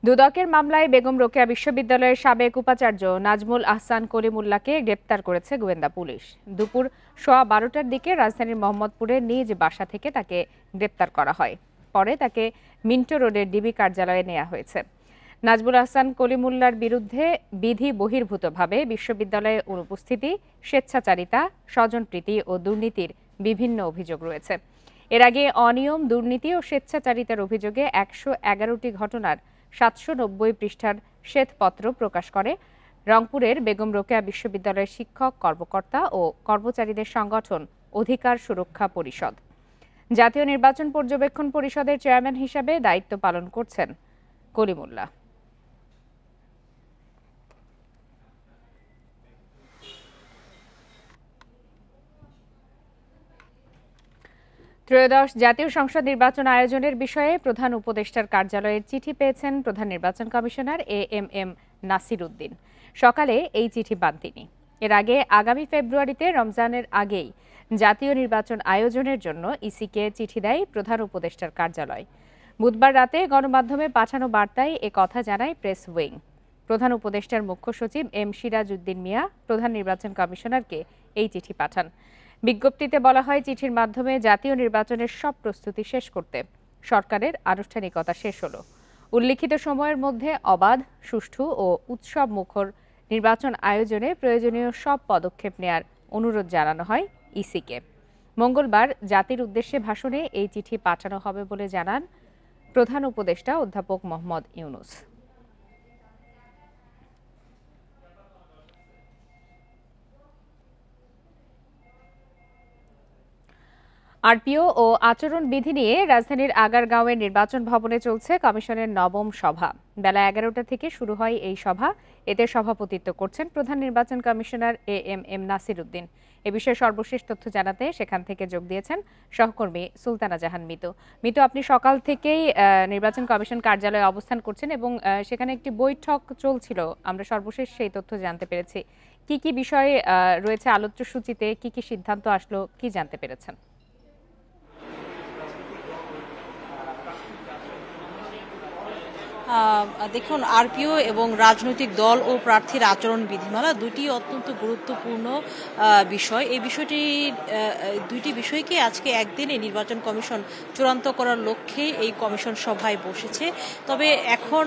দুদকের মামলায় বেগম রোকেয়া বিশ্ববিদ্যালয়ের সাবেক উপাচার্য নাজমুল আহসান কলিমুল্লাহকে গ্রেপ্তার করেছে গোয়েন্দা পুলিশ। দুপুর 12টার দিকে রাজধানীর মোহাম্মদপুরের নিজ বাসা থেকে তাকে গ্রেপ্তার করা হয়। পরে তাকে মিন্টো রোডের ডিবি কার্যালয়ে নেওয়া হয়েছে। নাজমুল আহসান কলিমুল্লাহর বিরুদ্ধে বিধি বহির্ভূতভাবে বিশ্ববিদ্যালয়ে অনুপস্থিতি, স্বেচ্ছাচারিতা, স্বজনপ্রীতি ও দুর্নীতির বিভিন্ন অভিযোগ রয়েছে। এর আগে অনিয়ম, দুর্নীতি ও স্বেচ্ছাচারিতার অভিযোগে 111টি ঘটনার 790 পৃষ্ঠার শ্বেতপত্র প্রকাশ করে রংপুরের বেগম রোকেয়া বিশ্ববিদ্যালয়ের শিক্ষক, কর্মকর্তা ও কর্মচারীদের সংগঠন অধিকার সুরক্ষা পরিষদ। জাতীয় নির্বাচন পর্যবেক্ষণ পরিষদের চেয়ারম্যান হিসাবে দায়িত্ব পালন করছেন কলিমুল্লাহ। ত্রয়োদশ জাতীয় সংসদ নির্বাচন আয়োজনের বিষয়ে প্রধান উপদেষ্টার কার্যালয়ের চিঠি পেয়েছেন প্রধান নির্বাচন কমিশনার এএমএম নাসির উদ্দিন। সকালে এই চিঠি পান তিনি। এর আগে আগামী ফেব্রুয়ারিতে রমজানের আগেই জাতীয় নির্বাচন আয়োজনের জন্য ইসিকে চিঠি দেয় প্রধান উপদেষ্টার কার্যালয়। বুধবার রাতে গণমাধ্যমে পাঠানো বার্তায় এ কথা জানায় প্রেস উইং। প্রধান উপদেষ্টার মুখ্য সচিব এম সিরাজ উদ্দিন মিয়া প্রধান নির্বাচন কমিশনারকে এই চিঠি পাঠান। বিজ্ঞপ্তিতে বলা হয়, চিঠির মাধ্যমে জাতীয় নির্বাচনের সব প্রস্তুতি শেষ করতে সরকারের আনুষ্ঠানিকতা শেষ হলো। উল্লিখিত সময়ের মধ্যে অবাধ, সুষ্ঠু ও উৎসব মুখর নির্বাচন আয়োজনে প্রয়োজনীয় সব পদক্ষেপ নেয়ার অনুরোধ জানানো হয় ইসিকে। মঙ্গলবার জাতির উদ্দেশ্যে ভাষণে এই চিঠি পাঠানো হবে বলে জানান প্রধান উপদেষ্টা অধ্যাপক মোহাম্মদ ইউনুস। আরপিও ও আচরণ বিধি নিয়ে রাজধানীর আগারগাঁওয়ের নির্বাচন ভবনে চলছে কমিশনের নবম সভা। বেলা 11টা থেকে শুরু হয় এই সভা। এতে সভাপতিত্ব করছেন প্রধান নির্বাচন কমিশনার এএমএম নাসির উদ্দিন। এ বিষয়ে সর্বশেষ তথ্য জানাতে সেখান থেকে যোগ দিয়েছেন সহকর্মী সুলতানা জাহান মিতু। মিতু, আপনি সকাল থেকেই নির্বাচন কমিশন কার্যালয়ে অবস্থান করছেন এবং সেখানে একটি বৈঠক চলছিল। আমরা সর্বশেষ সেই তথ্য জানতে পেরেছি। কি কি বিষয় রয়েছে আলোচ্য সূচিতে, কি কি সিদ্ধান্ত আসলো, কি জানতে পেরেছেন? দেখুন, আরপিও এবং রাজনৈতিক দল ও প্রার্থীর আচরণ বিধিমালা দুটি অত্যন্ত গুরুত্বপূর্ণ বিষয়। এই দুইটি বিষয়কে আজকে একদিনে নির্বাচন কমিশন চূড়ান্ত করার লক্ষ্যে এই কমিশন সভায় বসেছে। তবে এখন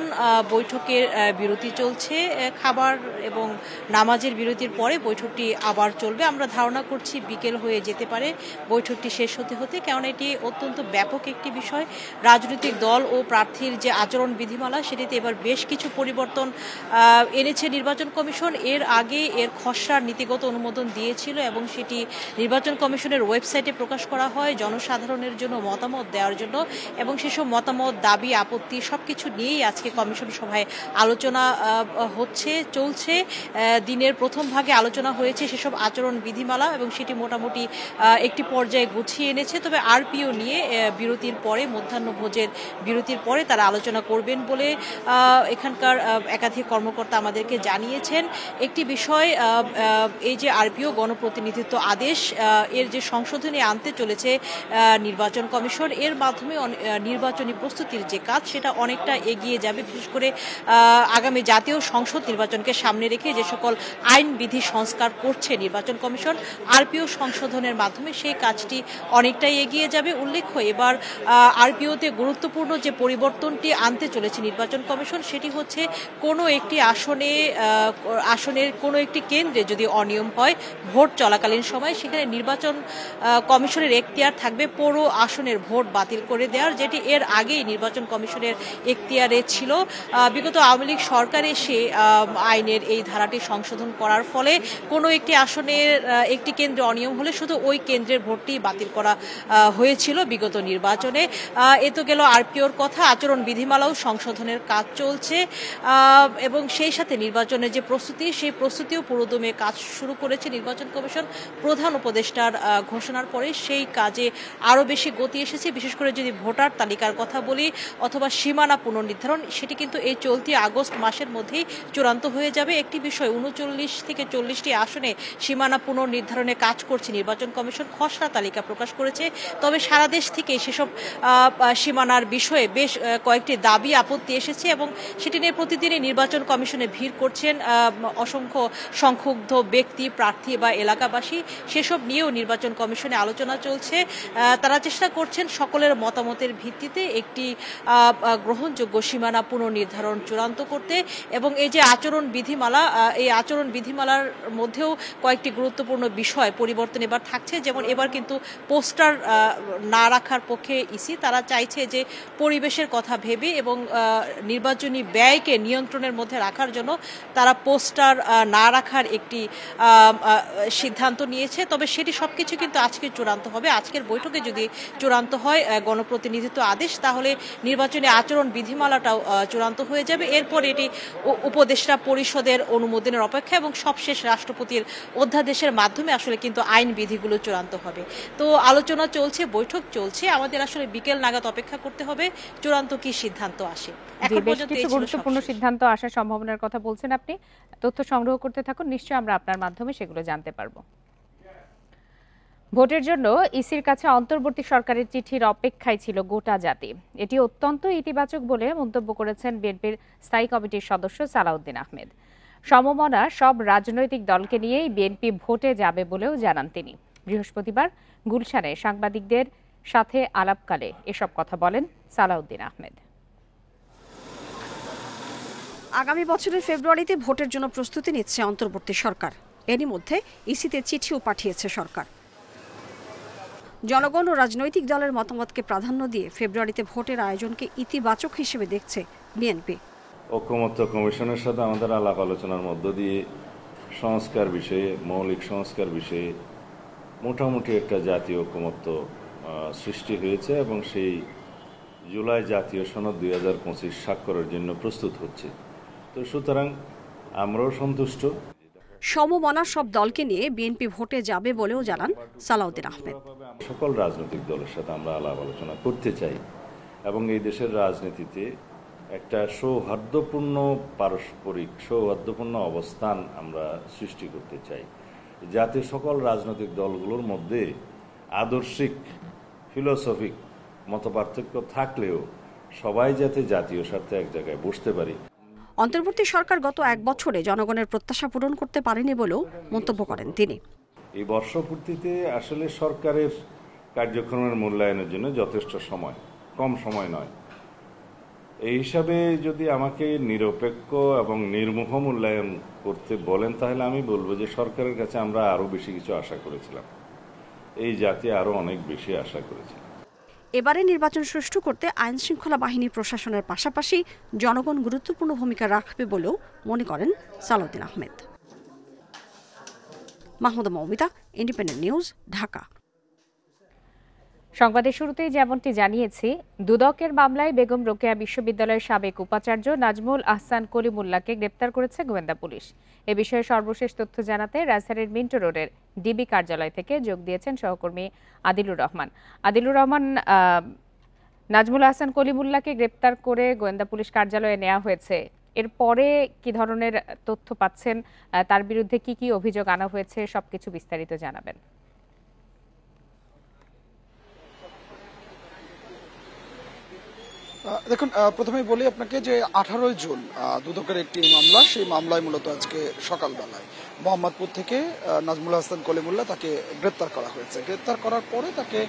বৈঠকের বিরতি চলছে। খাবার এবং নামাজের বিরতির পরে বৈঠকটি আবার চলবে। আমরা ধারণা করছি বিকেল হয়ে যেতে পারে বৈঠকটি শেষ হতে হতে, কারণ এটি অত্যন্ত ব্যাপক একটি বিষয়। রাজনৈতিক দল ও প্রার্থীর যে আচরণ বিধিমালা, সেটিতে এবার বেশ কিছু পরিবর্তন এনেছে নির্বাচন কমিশন। এর আগে এর খসড়ার নীতিগত অনুমোদন দিয়েছিল এবং সেটি নির্বাচন কমিশনের ওয়েবসাইটে প্রকাশ করা হয় জনসাধারণের জন্য মতামত দেওয়ার জন্য, এবং সেসব মতামত, দাবি, আপত্তি সবকিছু নিয়েই আজকে কমিশন সভায় আলোচনা চলছে। দিনের প্রথম ভাগে আলোচনা হয়েছে সেসব আচরণ বিধিমালা এবং সেটি মোটামুটি একটি পর্যায়ে গুছিয়ে এনেছে। তবে আরপিও নিয়ে বিরতির পরে, মধ্যাহ্নভোজের বিরতির পরে তারা আলোচনা করবেন বলে এখানকার একাধিক কর্মকর্তা আমাদেরকে জানিয়েছেন। একটি বিষয়, এই যে আরপিও গণপ্রতিনিধিত্ব আদেশ, এর যে সংশোধনী আনতে চলেছে নির্বাচন কমিশন, এর মাধ্যমে নির্বাচনী প্রস্তুতির যে কাজ সেটা অনেকটা এগিয়ে যাবে। বিশেষ করে আগামী জাতীয় সংসদ নির্বাচনকে সামনে রেখে যে সকল আইন বিধি সংস্কার করছে নির্বাচন কমিশন, আরপিও সংশোধনের মাধ্যমে সেই কাজটি অনেকটাই এগিয়ে যাবে। উল্লেখ্য, এবার আরপিওতে গুরুত্বপূর্ণ যে পরিবর্তনটি আনতে চলেছে নির্বাচন কমিশন, সেটি হচ্ছে কোনো একটি আসনের কোনো একটি কেন্দ্রে যদি অনিয়ম হয় ভোট চলাকালীন সময়, সেখানে নির্বাচন কমিশনের এখতিয়ার থাকবে পুরো আসনের ভোট বাতিল করে দেওয়ার, যেটি এর আগেই নির্বাচন কমিশনের এখতিয়ারে ছিল। বিগত আওয়ামী লীগ সরকার এসে আইনের এই ধারাটি সংশোধন করার ফলে কোনো একটি আসনের একটি কেন্দ্রে অনিয়ম হলে শুধু ওই কেন্দ্রের ভোটটি বাতিল করা হয়েছিল বিগত নির্বাচনে। এ তো গেল আরপিওর কথা। আচরণ বিধিমালাও সংশোধনের কাজ চলছে এবং সেই সাথে নির্বাচনের যে প্রস্তুতি, সেই প্রস্তুতিও পুরোদমে কাজ শুরু করেছে নির্বাচন কমিশন। প্রধান উপদেষ্টার ঘোষণার পরে সেই কাজে আরও বেশি গতি এসেছে। বিশেষ করে যদি ভোটার তালিকার কথা বলি অথবা সীমানা পুনর্নির্ধারণ, সেটি কিন্তু এই চলতি আগস্ট মাসের মধ্যেই চূড়ান্ত হয়ে যাবে। একটি বিষয়, 39 থেকে 40টি আসনে সীমানা পুনর্নির্ধারণে কাজ করছে নির্বাচন কমিশন, খসড়া তালিকা প্রকাশ করেছে। তবে সারা দেশ থেকে সেসব সীমানার বিষয়ে বেশ কয়েকটি দাবি, আপত্তি প্রতি এসেছে এবং সেটি নিয়ে প্রতিদিনই নির্বাচন কমিশনে ভিড় করছেন অসংখ্য সংক্ষুব্ধ ব্যক্তি, প্রার্থী বা এলাকাবাসী। সেসব নিয়েও নির্বাচন কমিশনে আলোচনা চলছে। তারা চেষ্টা করছেন সকলের মতামতের ভিত্তিতে একটি গ্রহণযোগ্য সীমানা পুনর্নির্ধারণ চূড়ান্ত করতে এবং এই যে আচরণ বিধিমালা, এই আচরণ বিধিমালার মধ্যেও কয়েকটি গুরুত্বপূর্ণ বিষয় পরিবর্তন এবার থাকছে। যেমন এবার কিন্তু পোস্টার না রাখার পক্ষে ইসি, তারা চাইছে যে পরিবেশের কথা ভেবে এবং নির্বাচনী ব্যয়কে নিয়ন্ত্রণের মধ্যে রাখার জন্য তারা পোস্টার না রাখার একটি সিদ্ধান্ত নিয়েছে। তবে সেটি সবকিছু কিন্তু আজকে চূড়ান্ত হবে। আজকের বৈঠকে যদি চূড়ান্ত হয় গণপ্রতিনিধিত্ব আদেশ, তাহলে নির্বাচনী আচরণ বিধিমালাটাও চূড়ান্ত হয়ে যাবে। এরপর এটি উপদেষ্টা পরিষদের অনুমোদনের অপেক্ষা এবং সবশেষ রাষ্ট্রপতির অধ্যাদেশের মাধ্যমে আসলে কিন্তু আইন বিধিগুলো চূড়ান্ত হবে। তো আলোচনা চলছে, বৈঠক চলছে, আমাদের আসলে বিকেল নাগাদ অপেক্ষা করতে হবে চূড়ান্ত কি সিদ্ধান্ত আসে। এখন পর্যন্ত কিছু গুরুত্বপূর্ণ সিদ্ধান্ত আসার সম্ভাবনার কথা বলছেন আপনি। তথ্য সংগ্রহ করতে থাকুন, নিশ্চয়ই আমরা আপনার মাধ্যমে সেগুলো জানতে পারবো। ভোটের জন্য ইসির কাছে অন্তর্বর্তী সরকারের চিঠির অপেক্ষায় ছিল গোটা জাতি। এটি অত্যন্ত ইতিবাচক বলে মন্তব্য করেছেন বিএনপির স্থায়ী কমিটির সদস্য সালাউদ্দিন আহমেদ। সমমনা সব রাজনৈতিক দলকে নিয়েই বিএনপি ভোটে যাবে বলেও জানান তিনি। বৃহস্পতিবার গুলশানে সাংবাদিকদের সাথে আলাপকালে এসব কথা বলেন সালাউদ্দিন আহমেদ। আগামী বছরের ফেব্রুয়ারিতে ভোটের জন্য প্রস্তুতি নিচ্ছে অন্তর্বর্তী সরকার। এরই মধ্যে ইসিতে চিঠিও পাঠিয়েছে সরকার। জনগণ ও রাজনৈতিক দলের মতামতকে প্রাধান্য দিয়ে ফেব্রুয়ারিতে ভোটের আয়োজনকে ইতিবাচক হিসেবে দেখছে বিএনপি। ঐকমত্য কমিশনের সাথে আমাদের আলাপ আলোচনার মধ্য দিয়ে সংস্কার বিষয়ে, মৌলিক সংস্কার বিষয়ে মোটামুটি একটা জাতীয় ঐকমত্য সৃষ্টি হয়েছে এবং সেই জুলাই জাতীয় সনদ 2025 স্বাক্ষরের জন্য প্রস্তুত হচ্ছে। তো সুতরাং আমরাও সন্তুষ্ট। সমমনা সব দলকে নিয়ে বিএনপি ভোটে যাবে বলেও জানান সালাউদ্দিন আহমেদ। সকল রাজনৈতিক দলের সাথে আমরা আলাপ আলোচনা করতে চাই এবং এই দেশের রাজনীতিতে একটা সৌহার্দ্যপূর্ণ পারস্পরিক সৌহার্দ্যপূর্ণ অবস্থান আমরা সৃষ্টি করতে চাই, যাতে সকল রাজনৈতিক দলগুলোর মধ্যে আদর্শিক ফিলোসফিক মতপার্থক্য থাকলেও সবাই যাতে জাতীয় স্বার্থে এক জায়গায় বসতে পারি। অন্তর্বর্তী সরকার গত এক বছরে জনগণের প্রত্যাশা পূরণ করতে পারেনি বলেও মন্তব্য করেন তিনি। এই বর্ষপূর্তিতে আসলে সরকারের কার্যক্রমের মূল্যায়নের জন্য যথেষ্ট সময়, কম সময় নয়। এই হিসাবে যদি আমাকে নিরপেক্ষ এবং নির্মোহ মূল্যায়ন করতে বলেন, তাহলে আমি বলবো যে সরকারের কাছে আমরা আরো বেশি কিছু আশা করেছিলাম, এই জাতি আরো অনেক বেশি আশা করেছিল। এবারে নির্বাচন সুষ্ঠু করতে আইন শৃঙ্খলা বাহিনী প্রশাসনের পাশাপাশি জনগণ গুরুত্বপূর্ণ ভূমিকা রাখবে বলেও মনে করেন সালাউদ্দিন আহমেদ। মাহমুদা মৌমিতা, ইন্ডিপেন্ডেন্ট নিউজ, ঢাকা। সংবাদের শুরুতেই যেমনটি জানিয়েছি, দুদকের মামলায় বেগম রোকেয়া বিশ্ববিদ্যালয়ের সাবেক উপাচার্য নাজমুল আহসান কলিমুল্লাহকে গ্রেপ্তার করেছে গোয়েন্দা পুলিশ। এ বিষয়ে সর্বশেষ তথ্য জানাতে রাজধানীর মিন্টো রোডের ডিবি কার্যালয় থেকে যোগ দিয়েছেন সহকর্মী আদিলুর রহমান। আদিলুর রহমান, নাজমুল আহসান কলিমুল্লাহকে গ্রেপ্তার করে গোয়েন্দা পুলিশ কার্যালয়ে নেওয়া হয়েছে, এরপরে কি ধরনের তথ্য পাচ্ছেন, তার বিরুদ্ধে কি কি অভিযোগ আনা হয়েছে, সবকিছু বিস্তারিত জানাবেন। দেখুন, প্রথমেই বলি আপনাকে যে 18 জুন দুদকের একটি মামলা, সেই মামলায় মূলত আজকে সকালবেলায় মোহাম্মদপুর থেকে নাজমুল হাসান কলিমুল্লাহ তাকে গ্রেপ্তার করা হয়েছে। গ্রেপ্তার করার পরে তাকে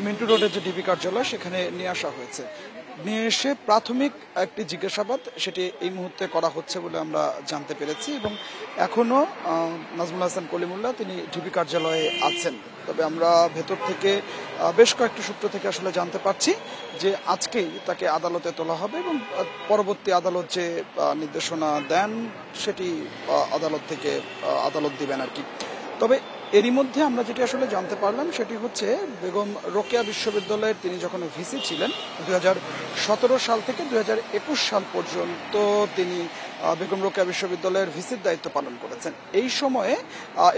মিন্টু রোডের যে ডিবি কার্যালয় সেখানে নিয়ে আসা হয়েছে। নিয়ে এসে প্রাথমিক একটি জিজ্ঞাসাবাদ সেটি এই মুহূর্তে করা হচ্ছে বলে আমরা জানতে পেরেছি এবং এখনো নাজমুল হাসান কলিমুল্লাহ তিনি ডিবি কার্যালয়ে আছেন। তবে আমরা ভেতর থেকে বেশ কয়েকটি সূত্র থেকে আসলে জানতে পারছি যে আজকেই তাকে আদালতে তোলা হবে এবং পরবর্তী আদালত যে নির্দেশনা দেন সেটি আদালত দিবেন আর কি। তবে এরই মধ্যে আমরা যেটি আসলে জানতে পারলাম সেটি হচ্ছে বেগম রোকেয়া বিশ্ববিদ্যালয়ের তিনি যখন ভিসি ছিলেন 2017 সাল থেকে 2021 সাল পর্যন্ত তিনি বেগম রোকেয়া বিশ্ববিদ্যালয়ের ভিসির দায়িত্ব পালন করেছেন। এই সময়ে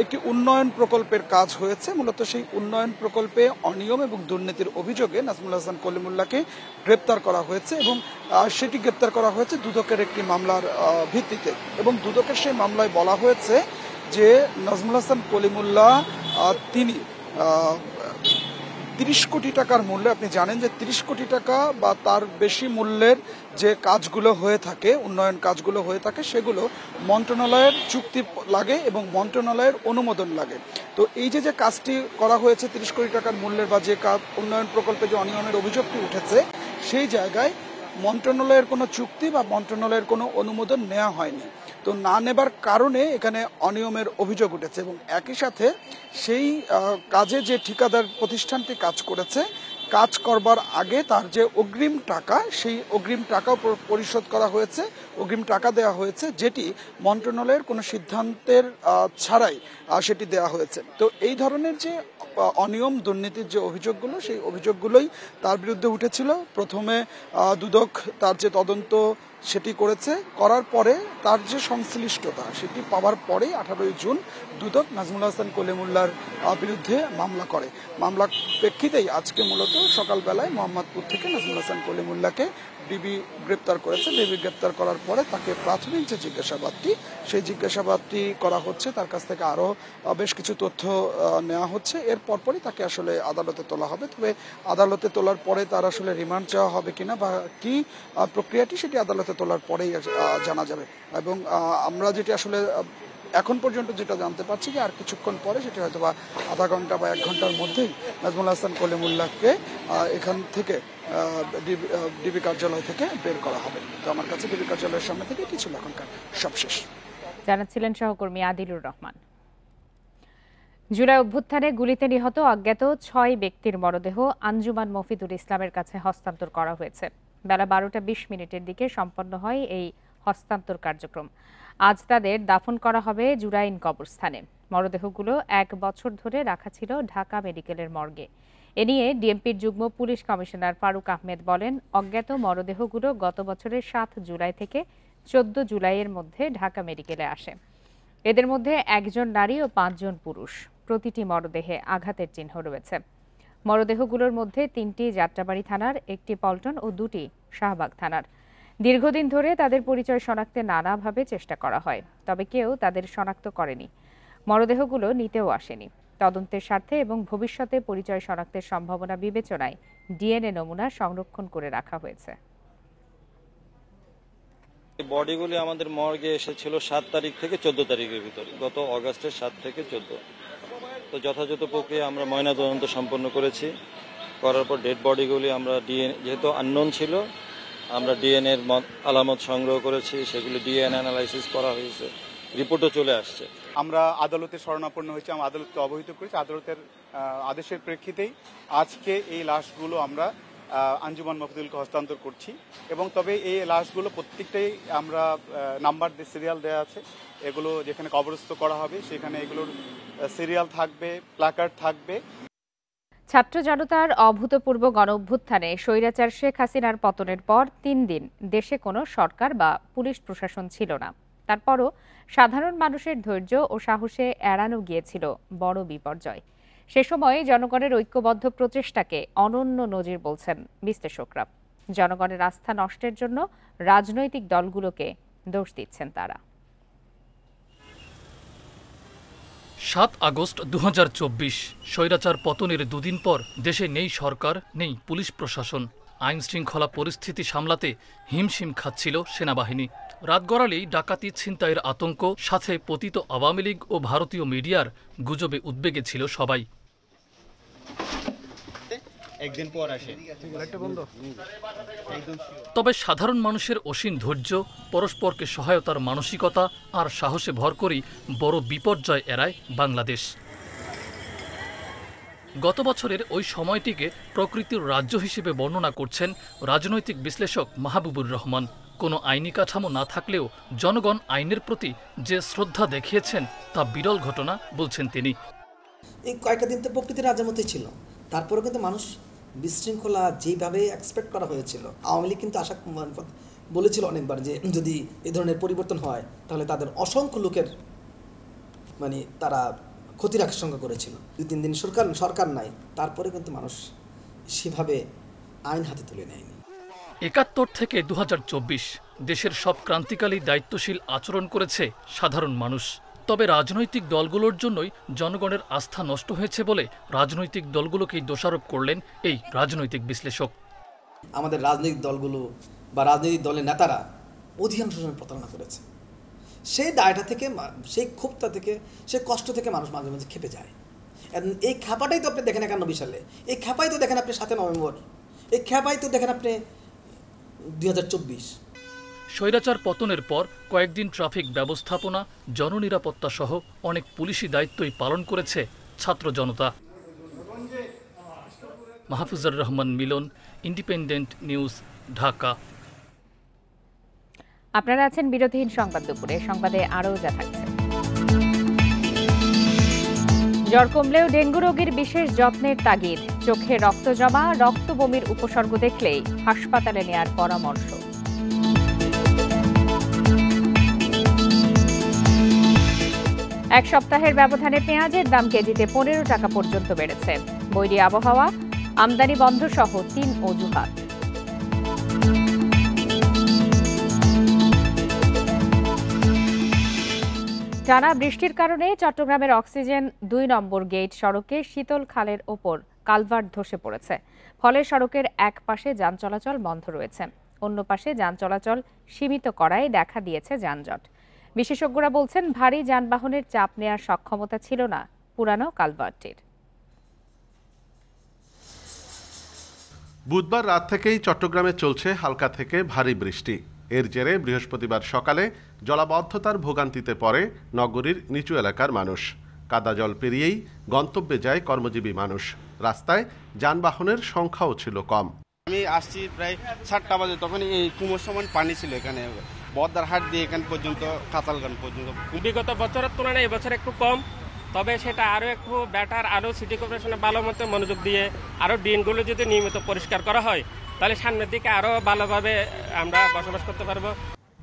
একটি উন্নয়ন প্রকল্পের কাজ হয়েছে। মূলত সেই উন্নয়ন প্রকল্পে অনিয়ম এবং দুর্নীতির অভিযোগে নাজমুল হাসান কলিমুল্লাহকে গ্রেপ্তার করা হয়েছে এবং সেটি গ্রেপ্তার করা হয়েছে দুদকের একটি মামলার ভিত্তিতে এবং দুদকের সেই মামলায় বলা হয়েছে যে নাজমুল হাসান কলিমুল্লাহ তিনি 30 কোটি টাকার মূল্যে, আপনি জানেন যে 30 কোটি টাকা বা তার বেশি মূল্যের যে কাজগুলো হয়ে থাকে, উন্নয়ন কাজগুলো হয়ে থাকে, সেগুলো মন্ত্রণালয়ের চুক্তি লাগে এবং মন্ত্রণালয়ের অনুমোদন লাগে। তো এই যে কাজটি করা হয়েছে 30 কোটি টাকার মূল্যের বা যে উন্নয়ন প্রকল্পে যে অনিয়মের অভিযোগটি উঠেছে, সেই জায়গায় মন্ত্রণালয়ের কোনো চুক্তি বা মন্ত্রণালয়ের কোনো অনুমোদন নেওয়া হয়নি। তো না নেবার কারণে এখানে অনিয়মের অভিযোগ উঠেছে এবং একই সাথে সেই কাজে যে ঠিকাদার প্রতিষ্ঠানটি কাজ করেছে, কাজ করবার আগে তার যে অগ্রিম টাকা, সেই অগ্রিম টাকাও পরিশোধ করা হয়েছে, অগ্রিম টাকা দেওয়া হয়েছে, যেটি মন্ত্রণালয়ের কোনো সিদ্ধান্তের ছাড়াই সেটি দেওয়া হয়েছে। তো এই ধরনের যে অনিয়ম দুর্নীতির যে অভিযোগগুলো, সেই অভিযোগগুলোই তার বিরুদ্ধে উঠেছিল। প্রথমে দুদক তার যে তদন্ত সেটি করেছে, করার পরে তার যে সংশ্লিষ্টতা সেটি পাওয়ার পরেই 18 জুন দুদক নাজমুল হাসান কলিমুল্লাহর বিরুদ্ধে মামলা করে। মামলার প্রেক্ষিতেই আজকে মূলত সকালবেলায় মোহাম্মদপুর থেকে নাজমুল হাসান কলিমুল্লাহকে ডিবি গ্রেপ্তার করেছে। ডিবি গ্রেপ্তার করার পরে তাকে প্রাথমিক যে জিজ্ঞাসাবাদটি, সেই জিজ্ঞাসাবাদটি করা হচ্ছে, তার কাছ থেকে আরও বেশ কিছু তথ্য নেওয়া হচ্ছে। এর পরপরই তাকে আসলে আদালতে তোলা হবে। তবে আদালতে তোলার পরে তার আসলে রিমান্ড চাওয়া হবে কিনা বা কি প্রক্রিয়াটি, সেটি আদালতে তোলার পরেই জানা যাবে। এবং আমরা যেটি আসলে এখন পর্যন্ত যেটা জানতে পারছি যে আর কিছুক্ষণ পরে সেটি হয়তো বা আধা ঘন্টা বা 1 ঘন্টার মধ্যেই নাজমুল হাসান কলিমুল্লাহকে এখান থেকে ডিবি কার্যালয় থেকে বের করা হবে। তো আমার কাছে ডিবি কার্যালয়ের সামনে থেকে এটি ছিল এখনকার সবশেষ। জানাচ্ছিলেন সহকর্মী আদিলুর রহমান। জুলাই অভ্যুত্থানে গুলিতে নিহত অজ্ঞাত 6 ব্যক্তির মরদেহ আঞ্জুমান মফিদুল ইসলামের কাছে হস্তান্তর করা হয়েছে। বেলা 12:20 দিকে সম্পন্ন হয় এই হস্তান্তর কার্যক্রম। আজ তাদের দাফন করা হবে জুরাইন কবরস্থানে। মরদেহগুলো 1 বছর ধরে রাখা ছিল ঢাকা মেডিকেলের মর্গে। এ নিয়ে ডিএমপির যুগ্ম পুলিশ কমিশনার ফারুক আহমেদ বলেন, অজ্ঞাত মরদেহগুলো গত বছরের 7 জুলাই থেকে 14 জুলাইয়ের মধ্যে ঢাকা মেডিকেলে আসে। এদের মধ্যে 1 নারী ও 5 পুরুষ। প্রতিটি মরদেহে আঘাতের চিহ্ন রয়েছে। মরদেহগুলোর মধ্যে 3টি যাত্রাবাড়ি থানার, 1টি পল্টন ও 2টি শাহবাগ থানার। দীর্ঘদিন ধরে তাদের পরিচয় শনাক্তে নানাভাবে চেষ্টা করা হয়, তবে কেউ তাদের শনাক্ত করেনি। মরদেহগুলো নিতেও আসেনি। তদন্তের স্বার্থে এবং ভবিষ্যতে পরিচয় শনাক্তের সম্ভাবনা বিবেচনায় ডিএনএ নমুনা সংরক্ষণ করে রাখা হয়েছে। বডিগুলি আমাদের মর্গে এসেছিল 7 তারিখ থেকে 14 তারিখের ভিতরে, গত অগাস্টের 7 থেকে 14। তো যথাযথ প্রক্রিয়া আমরা ময়নাতদন্ত সম্পন্ন করেছি। করার পর ডেড বডিগুলি আমরা ডিএনএ, যেহেতু আননোন ছিল, আমরা ডিএনএ এর আলামত সংগ্রহ করেছি, সেগুলি ডিএনএ অ্যানালাইসিস করা হয়েছে, রিপোর্টও চলে আসছে। আমরা আদালতে শরণাপন্ন হয়েছি, আমরা আদালতকে অবহিত করেছি। আদালতের আদেশের প্রেক্ষিতেই আজকে এই লাশগুলো আমরা আঞ্জুমান মফিদুলকে হস্তান্তর করছি। এবং তবে এই লাশগুলো প্রত্যেকটাই আমরা নাম্বার দিয়ে সিরিয়াল দেওয়া আছে। এগুলো যেখানে কবরস্থ করা হবে সেখানে এগুলোর সিরিয়াল থাকবে, প্ল্যাকার্ড থাকবে। ছাত্র জনতার অভূতপূর্ব গণঅভ্যুত্থানে স্বৈরাচার শেখ হাসিনার পতনের পর 3 দিন দেশে কোনো সরকার বা পুলিশ প্রশাসন ছিল না। তারপরও সাধারণ মানুষের ধৈর্য ও সাহসে এড়ানো গিয়েছিল বড় বিপর্যয়। সে সময়ে জনগণের ঐক্যবদ্ধ প্রচেষ্টাকে অনন্য নজির বলছেন বিশ্লেষকরা। জনগণের আস্থা নষ্টের জন্য রাজনৈতিক দলগুলোকে দোষ দিচ্ছেন তারা। 7 আগস্ট 2024 স্বৈরাচার পতনের 2 দিন পর দেশে নেই সরকার, নেই পুলিশ প্রশাসন। আইন শৃঙ্খলা পরিস্থিতি সামলাতে হিমশিম খাচ্ছিল সেনাবাহিনী। রাত গড়ালেই ডাকাতি, ছিনতাইয়ের আতঙ্ক, সাথে পতিত আওয়ামী লীগ ও ভারতীয় মিডিয়ার গুজবে উদ্বেগে ছিল সবাই। তবে সাধারণ মানুষের অসীম ধৈর্য, পরস্পরকে সহায়তার মানসিকতা আর সাহসে ভর করেই বড় বিপর্যয় এড়ায় বাংলাদেশ। গত বছরের ওই সময়টিকে প্রকৃতির রাজ্য হিসেবে বর্ণনা করছেন রাজনৈতিক বিশ্লেষক মাহবুবুর রহমান। কোনো আইনি কাঠামো না থাকলেও জনগণ আইনের প্রতি যে শ্রদ্ধা দেখিয়েছেন তা বিরল ঘটনা বলছেন তিনি। এই কয়েকটা দিন তো প্রকৃতির রাজ্যের মতোই ছিল, তারপরেও কিন্তু মানুষ বিশৃঙ্খলা যেভাবে এক্সপেক্ট করা হয়েছিল, আওয়ামী লীগ কিন্তু আশা বলেছিল অনেকবার যে যদি এই ধরনের পরিবর্তন হয় তাহলে তাদের অসংখ্য লোকের তারা ক্ষতির আশঙ্কা করেছিল। 2-3 দিন সরকার নাই, তারপরে কিন্তু মানুষ সেভাবে আইন হাতে তুলে নেয়নি। 71 থেকে 2024 দেশের সব ক্রান্তিকালী দায়িত্বশীল আচরণ করেছে সাধারণ মানুষ। তবে রাজনৈতিক দলগুলোর জন্যই জনগণের আস্থা নষ্ট হয়েছে বলে রাজনৈতিক দলগুলোকেই দোষারোপ করলেন এই রাজনৈতিক বিশ্লেষক। আমাদের রাজনৈতিক দলগুলো বা রাজনৈতিক দলের নেতারা অধিকাংশ সময় প্রতারণা করেছে। সেই দায়টা থেকে, সেই ক্ষোভটা থেকে, সেই কষ্ট থেকে মানুষ মাঝে মাঝে খেপে যায়। এই খ্যাপাটাই তো আপনি দেখেন 91 সালে, এই খ্যাপাই তো দেখেন আপনি 7 নভেম্বর, এই খ্যাপাই তো দেখেন আপনি 2024। স্বৈরাচার পতনের পর কয়েকদিন ট্রাফিক ব্যবস্থাপনা, জননিরাপত্তা সহ অনেক পুলিশি দায়িত্বই পালন করেছে ছাত্র জনতা। মাহফুজুর রহমান মিলন, ইন্ডিপেন্ডেন্ট নিউজ, ঢাকা। আপনারা আছেন বিরতিহীন সংবাদ দুপুরে। সংবাদে আরও যা থাকছে। জ্বর কমলেও ডেঙ্গু রোগীর বিশেষ যত্নের তাগিদ। চোখে রক্ত জমা, রক্ত বমির উপসর্গ দেখলেই হাসপাতালে নেয়ার পরামর্শ। এক সপ্তাহের ব্যবধানে পেঁয়াজের দাম কেজিতে 15 টাকা পর্যন্ত বেড়েছে। বৈরী আবহাওয়া, আমদানি বন্ধ সহ 3 অজুহাত। টানা বৃষ্টির কারণে চট্টগ্রামের অক্সিজেন 2 নম্বর গেট সড়কে শীতল খালের ওপর কালভার্ট ধসে পড়েছে। ফলে সড়কের এক পাশে যান চলাচল বন্ধ রয়েছে, অন্য পাশে যান চলাচল সীমিত করায় দেখা দিয়েছে যানজট। বিশেষজ্ঞরা বলছেন, ভারী যানবাহনের চাপ নেওয়ার সক্ষমতা ছিল না পুরানো কালভার্টটির। বুধবার রাত থেকেই চট্টগ্রামে চলছে হালকা থেকে ভারী বৃষ্টি। এর জেরে বৃহস্পতিবার সকালে জলাবদ্ধতার ভোগান্তিতে পড়ে নগরীর নিচু এলাকার মানুষ। কাদা জল পেরিয়েই গন্তব্যে যায় কর্মজীবী মানুষ। রাস্তায় যানবাহনের সংখ্যাও ছিল কম। আমি আসছি প্রায় 7টা বাজে, তখন এই কুমোর সমান পানি ছিল এখানে, বদ্দারহাট দিয়ে এখান পর্যন্ত, কাতালগঞ্জ পর্যন্ত। বিগত বছরের তুলনায় এবছর একটু কম, তবে সেটা আরও একটু বেটার, আরও সিটি কর্পোরেশনে ভালো মতো মনোযোগ দিয়ে আরও ড্রেনগুলো যদি নিয়মিত পরিষ্কার করা হয়, তাহলে সামনের দিকে আরও ভালোভাবে আমরা বসবাস করতে পারবো।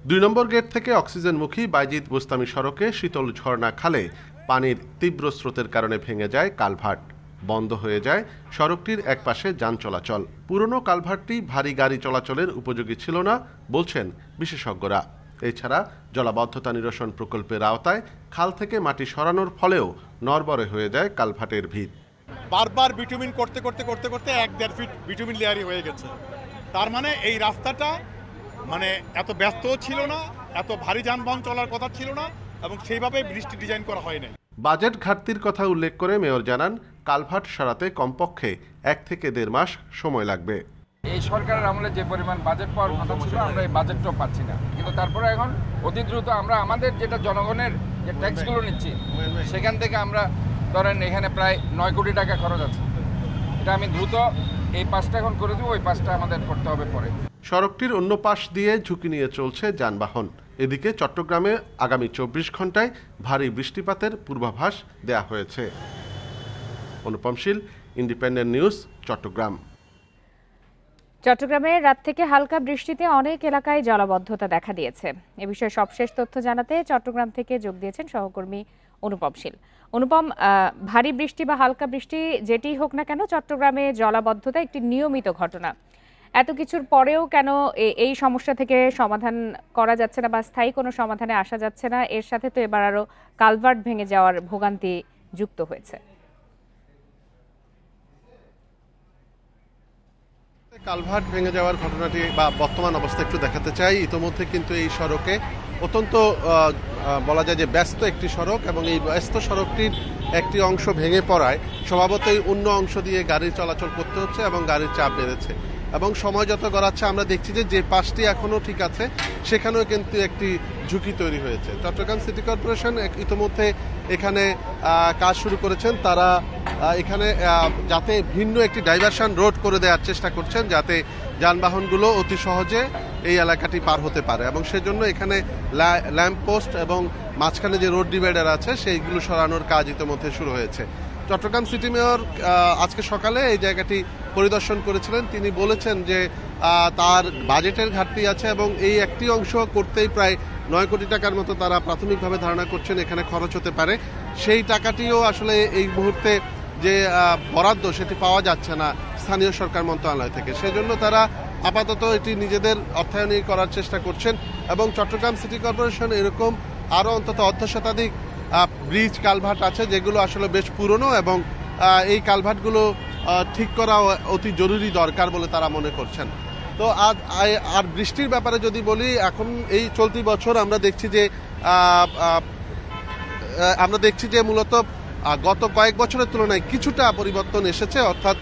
2 নম্বর গেট থেকে অক্সিজেনমুখী বাইজিদ বুস্তামি সড়কে শীতল ঝর্ণা খালে পানির তীব্র স্রোতের কারণে ভেঙে যায় কালভার্ট। বন্ধ হয়ে যায় সড়কটির একপাশে যান চলাচল। পুরনো কালভার্টটি ভারী গাড়ি চলাচলের উপযোগী ছিল না বলছেন বিশেষজ্ঞরা। এছাড়া জলাবদ্ধতা নিরসন প্রকল্পের আওতায় খাল থেকে মাটি সরানোর ফলেও নড়বড়ে হয়ে যায় কালভার্টের ভিত। বারবার বিটুমিন করতে করতে 1-1.5 ফিট বিটুমিন লেয়ারই হয়ে গেছে। তার মানে এই রাস্তাটা এত ব্যস্তও ছিল না, এত ভারী যানবাহন চলার কথা ছিল না, এবং সেইভাবে ব্রিজটি ডিজাইন করা হয় নাই। বাজেট ঘাটতির কথা উল্লেখ করে মেয়র জানান, কালভার্ট সারাতে কমপক্ষে 1 থেকে 1.5 মাস সময় লাগবে। এই সরকারের আমলে যে পরিমাণ বাজেট পাওয়ার কথা ছিল, আমরা এই বাজেটটাও পাচ্ছি না। কিন্তু তারপরে এখন অতি দ্রুত আমরা আমাদের যেটা জনগণের যে ট্যাক্সগুলো নিচ্ছি, সেখান থেকে আমরা ধরেন এখানে প্রায় 9 কোটি টাকা খরচ আছে। এটা আমি দ্রুত এই পাশটা এখন করে দেবো, ওই পাশটা আমাদের করতে হবে পরে। সড়কটির অন্য পাশ দিয়ে ঝুঁকি নিয়ে চলছে যানবাহন। এদিকে চট্টগ্রামে আগামী 24 ঘন্টায় ভারী বৃষ্টিপাতের পূর্বাভাস দেয়া হয়েছে। অনুপম শীল, ইন্ডিপেন্ডেন্ট নিউজ, চট্টগ্রাম। চট্টগ্রামে রাত থেকে হালকা বৃষ্টিতে অনেক এলাকায় জলাবদ্ধতা দেখা দিয়েছে। এ বিষয়ে সবশেষ তথ্য জানাতে চট্টগ্রাম থেকে যোগ দিয়েছেন সহকর্মী অনুপম শীল। অনুপম, ভারী বৃষ্টি বা হালকা বৃষ্টি যেটি হোক না কেন, চট্টগ্রামে জলাবদ্ধতা একটি নিয়মিত ঘটনা। এত কিছুর পরেও কেন এই সমস্যা থেকে সমাধান করা যাচ্ছে না বা স্থায়ী কোনো সমাধানে আসা যাচ্ছে না? এর সাথে তো এবার আরও কালভার্ট ভেঙে যাওয়ার ভোগান্তি যুক্ত হয়েছে। কালভার্ট ভেঙে যাওয়ার ঘটনাটি বা বর্তমান অবস্থা একটু দেখাতে চাই। ইতোমধ্যে কিন্তু এই সড়কে অত্যন্ত বলা যায় যে ব্যস্ত একটি সড়ক, এবং এই ব্যস্ত সড়কটির একটি অংশ ভেঙে পড়ায় স্বভাবতই অন্য অংশ দিয়ে গাড়ি চলাচল করতে হচ্ছে এবং গাড়ির চাপ বেড়েছে। এবং সময় যত গড়াচ্ছে আমরা দেখছি যে পাশটি এখনও ঠিক আছে, সেখানেও কিন্তু একটি ঝুঁকি তৈরি হয়েছে। চট্টগ্রাম সিটি কর্পোরেশন ইতোমধ্যে এখানে কাজ শুরু করেছেন। তারা এখানে যাতে ভিন্ন একটি ডাইভারশন রোড করে দেওয়ার চেষ্টা করছেন, যাতে যানবাহনগুলো অতি সহজে এই এলাকাটি পার হতে পারে, এবং সেজন্য এখানে ল্যাম্প পোস্ট এবং মাঝখানে যে রোড ডিভাইডার আছে সেইগুলো সরানোর কাজ ইতোমধ্যে শুরু হয়েছে। চট্টগ্রাম সিটি মেয়র আজকে সকালে এই জায়গাটি পরিদর্শন করেছিলেন। তিনি বলেছেন যে তার বাজেটের ঘাটতি আছে এবং এই একটি অংশ করতেই প্রায় 9 কোটি টাকার মতো তারা প্রাথমিকভাবে ধারণা করছেন এখানে খরচ হতে পারে। সেই টাকাটিও আসলে এই মুহূর্তে যে বরাদ্দ সেটি পাওয়া যাচ্ছে না স্থানীয় সরকার মন্ত্রণালয় থেকে। সেজন্য তারা আপাতত এটি নিজেদের অর্থায়নই করার চেষ্টা করছেন, এবং চট্টগ্রাম সিটি কর্পোরেশন এরকম আরও অন্তত 1/2 শতাধিক ব্রিজ কালভার্ট আছে যেগুলো আসলে বেশ পুরনো এবং এই কালভার্টগুলো ঠিক করা অতি জরুরি দরকার বলে তারা মনে করছেন। তো আর বৃষ্টির ব্যাপারে যদি বলি, এখন এই চলতি বছর আমরা দেখছি যে মূলত গত কয়েক বছরের তুলনায় কিছুটা পরিবর্তন এসেছে। অর্থাৎ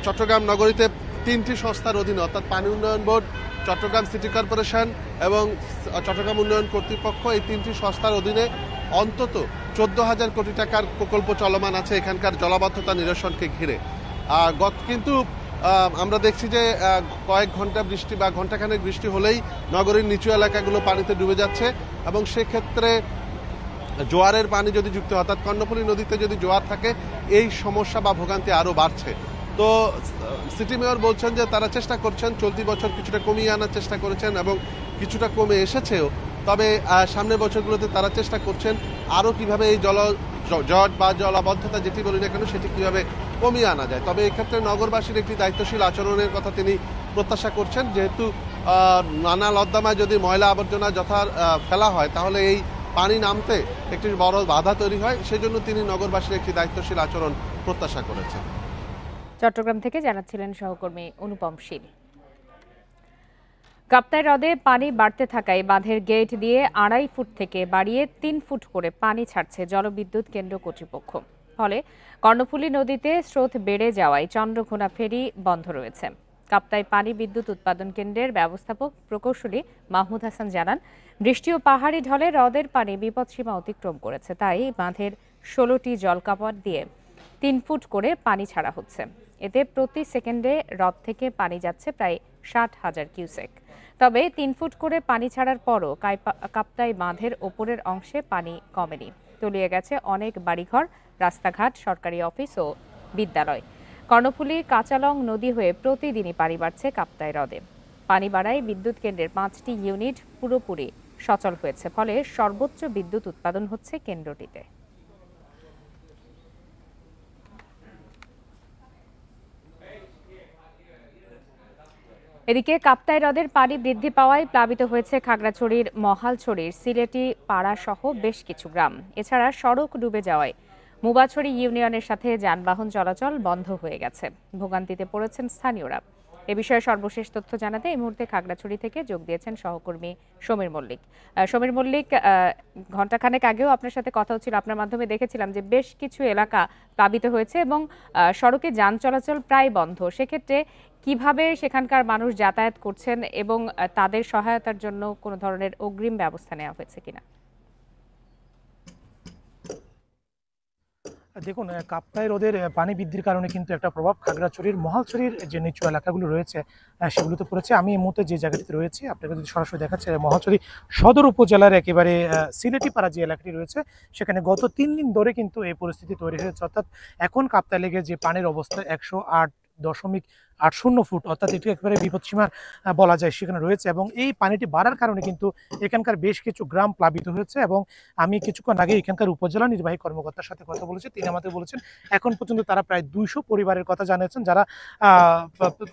চট্টগ্রাম নগরীতে 3টি সংস্থার অধীনে অর্থাৎ পানি উন্নয়ন বোর্ড, চট্টগ্রাম সিটি কর্পোরেশন এবং চট্টগ্রাম উন্নয়ন কর্তৃপক্ষ, এই 3টি সংস্থার অধীনে অন্তত 14,000 কোটি টাকার প্রকল্প চলমান আছে এখানকার জলাবদ্ধতা নিরসনকে ঘিরে। কিন্তু আমরা দেখছি যে কয়েক ঘন্টা বৃষ্টি বা ঘন্টাখানেক বৃষ্টি হলেই নগরীর নিচু এলাকাগুলো পানিতে ডুবে যাচ্ছে এবং সেক্ষেত্রে জোয়ারের পানি যদি যুক্ত হয়, অর্থাৎ কর্ণফুলী নদীতে যদি জোয়ার থাকে, এই সমস্যা বা ভোগান্তি আরও বাড়ছে। তো সিটি মেয়র বলছেন যে তারা চেষ্টা করছেন, চলতি বছর কিছুটা কমিয়ে আনার চেষ্টা করেছেন এবং কিছুটা কমে এসেছেও। তবে সামনের বছরগুলোতে তারা চেষ্টা করছেন আরও কিভাবে এই জট বা জলাবদ্ধতা যেটি বলি না কেন সেটি কিভাবে কমিয়ে আনা যায়। তবে এক্ষেত্রে নগরবাসীর একটি দায়িত্বশীল আচরণের কথা তিনি প্রত্যাশা করছেন, যেহেতু নানা নর্দমায় যদি ময়লা আবর্জনা ফেলা হয় তাহলে এই পানি নামতে একটি বড় বাধা তৈরি হয়। সেজন্য তিনি নগরবাসীর একটি দায়িত্বশীল আচরণ প্রত্যাশা করেছেন। চট্টগ্রাম থেকে জানাচ্ছিলেন সহকর্মী অনুপম শীল। কাপ্তাই হ্রদে পানি বাড়তে থাকায় বাঁধের গেট দিয়ে 2.5 ফুট থেকে বাড়িয়ে 3 ফুট করে পানি ছাড়ছে জলবিদ্যুৎ কেন্দ্র কর্তৃপক্ষ। ফলে কর্ণফুলী নদীতে স্রোত বেড়ে যাওয়ায় চন্দ্রঘোনা ফেরি বন্ধ রয়েছে। কাপ্তাই পানি বিদ্যুৎ উৎপাদন কেন্দ্রের ব্যবস্থাপক প্রকৌশলী মাহমুদ হাসান জানান, বৃষ্টি ও পাহাড়ি ঢলে হ্রদের পানি বিপদসীমা অতিক্রম করেছে, তাই বাঁধের 16টি জলকাপড় দিয়ে 3 ফুট করে পানি ছাড়া হচ্ছে। এতে প্রতি সেকেন্ডে হ্রদ থেকে পানি যাচ্ছে প্রায় 60,000 কিউসেক। তবে 3 ফুট করে পানি ছাড়ার পরও কাপ্তাই বাঁধের ওপরের অংশে পানি কমেনি। তলিয়ে গেছে অনেক বাড়িঘর, রাস্তাঘাট, সরকারি অফিস ও বিদ্যালয়। কর্ণফুলী কাঁচালং নদী হয়ে প্রতিদিনই পানি বাড়ছে কাপ্তাই হ্রদে। পানি বাড়ায় বিদ্যুৎ কেন্দ্রের 5টি ইউনিট পুরোপুরি সচল হয়েছে, ফলে সর্বোচ্চ বিদ্যুৎ উৎপাদন হচ্ছে কেন্দ্রটিতে। এদিকে কাপ্তাই হ্রদের পানি বৃদ্ধি পাওয়ায় প্লাবিত হয়েছে খাগড়াছড়ির মহালছড়ির সিলেটি পাড়া সহ বেশ কিছু গ্রাম। এছাড়া সড়ক ডুবে যাওয়ায় মুবাছড়ি ইউনিয়নের সাথে যানবাহন চলাচল বন্ধ হয়ে গেছে। ভোগান্তিতে পড়েছেন স্থানীয়রা। এ বিষয়ে সর্বশেষ তথ্য জানাতে এই মুহূর্তে খাগড়াছড়ি থেকে যোগ দিয়েছেন সহকর্মী সমীর মল্লিক। সমীর মল্লিক, ঘণ্টাখানেক আগেও আপনার সাথে কথা হচ্ছিল, আপনার মাধ্যমে দেখেছিলাম যে বেশ কিছু এলাকা প্লাবিত হয়েছে এবং সড়কে যান চলাচল প্রায় বন্ধ। সেক্ষেত্রে কিভাবে সেখানকার মানুষ যাতায়াত করছেন এবং তাদের সহায়তার জন্য কোনো ধরনের অগ্রিম ব্যবস্থা নেওয়া হয়েছে কিনা? দেখুন, কাপ্তাই হ্রদের পানি বৃদ্ধির কারণে কিন্তু একটা প্রভাব খাগড়াছড়ির মহালছড়ির যে নিচু এলাকাগুলো রয়েছে সেগুলোতে পড়েছে। আমি এই মুহূর্তে যে জায়গাটিতে রয়েছি আপনাকে যদি সরাসরি দেখাচ্ছে, মহালছড়ি সদর উপজেলার একেবারে সিলেটিপাড়া যে এলাকাটি রয়েছে সেখানে গত 3 দিন ধরে কিন্তু এই পরিস্থিতি তৈরি হয়েছে। অর্থাৎ এখন কাপ্তাই লেগে যে পানির অবস্থা 108.80 ফুট, অর্থাৎ এটি একেবারে বিপদসীমার বলা যায় সেখানে রয়েছে এবং এই পানিটি বাড়ার কারণে কিন্তু এখানকার বেশ কিছু গ্রাম প্লাবিত হয়েছে। এবং আমি কিছুক্ষণ আগে এখানকার উপজেলা নির্বাহী কর্মকর্তার সাথে কথা বলেছি, তিনি আমাদের বলেছেন এখন পর্যন্ত তারা প্রায় 200 পরিবারের কথা জানিয়েছেন যারা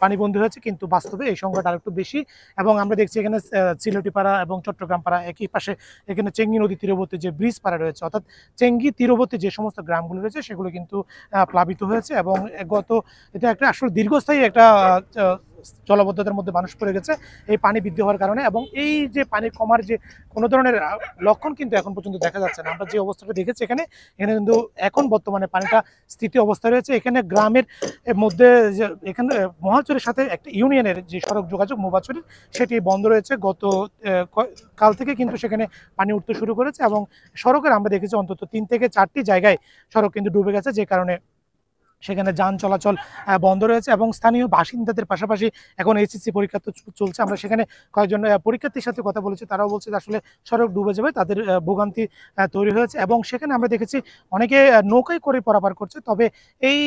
পানিবন্দী হয়েছে, কিন্তু বাস্তবে এই সংখ্যাটা আরেকটু বেশি। এবং আমরা দেখছি এখানে সিলেটিপাড়া এবং চট্টগ্রাম পাড়া একই পাশে, এখানে চেঙ্গি নদী তীরবর্তী যে ব্রিজ পাড়া রয়েছে, অর্থাৎ চেঙ্গি তীরবর্তী যে সমস্ত গ্রামগুলো রয়েছে সেগুলো কিন্তু প্লাবিত হয়েছে। এবং এটা একটা আসলে দীর্ঘস্থায়ী একটা জলাবদ্ধতার মধ্যে মানুষ পড়ে গেছে এই পানি বৃদ্ধি হওয়ার কারণে। এবং এই যে পানি কমার যে কোনো ধরনের লক্ষণ কিন্তু এখন পর্যন্ত দেখা যাচ্ছে না। আমরা যে অবস্থাটা দেখেছি এখানে কিন্তু এখন বর্তমানে পানিটা স্থিতি অবস্থায় রয়েছে। এখানে গ্রামের মধ্যে যে এখানে মহালছড়ির সাথে একটা ইউনিয়নের যে সড়ক যোগাযোগ মুবাছড়ির সেটি বন্ধ রয়েছে। গত কাল থেকে কিন্তু সেখানে পানি উঠতে শুরু করেছে এবং সড়কের আমরা দেখেছি অন্তত 3 থেকে 4টি জায়গায় সড়ক কিন্তু ডুবে গেছে, যে কারণে সেখানে যান চলাচল বন্ধ রয়েছে। এবং স্থানীয় বাসিন্দাদের পাশাপাশি এখন এইচএসসি পরীক্ষা তো চলছে, আমরা সেখানে কয়েকজন পরীক্ষার্থীর সাথে কথা বলেছি, তারাও বলছে যে আসলে সড়ক ডুবে যাবে, তাদের ভোগান্তি তৈরি হয়েছে। এবং সেখানে আমরা দেখেছি অনেকে নৌকায় করে পারাপার করছে। তবে এই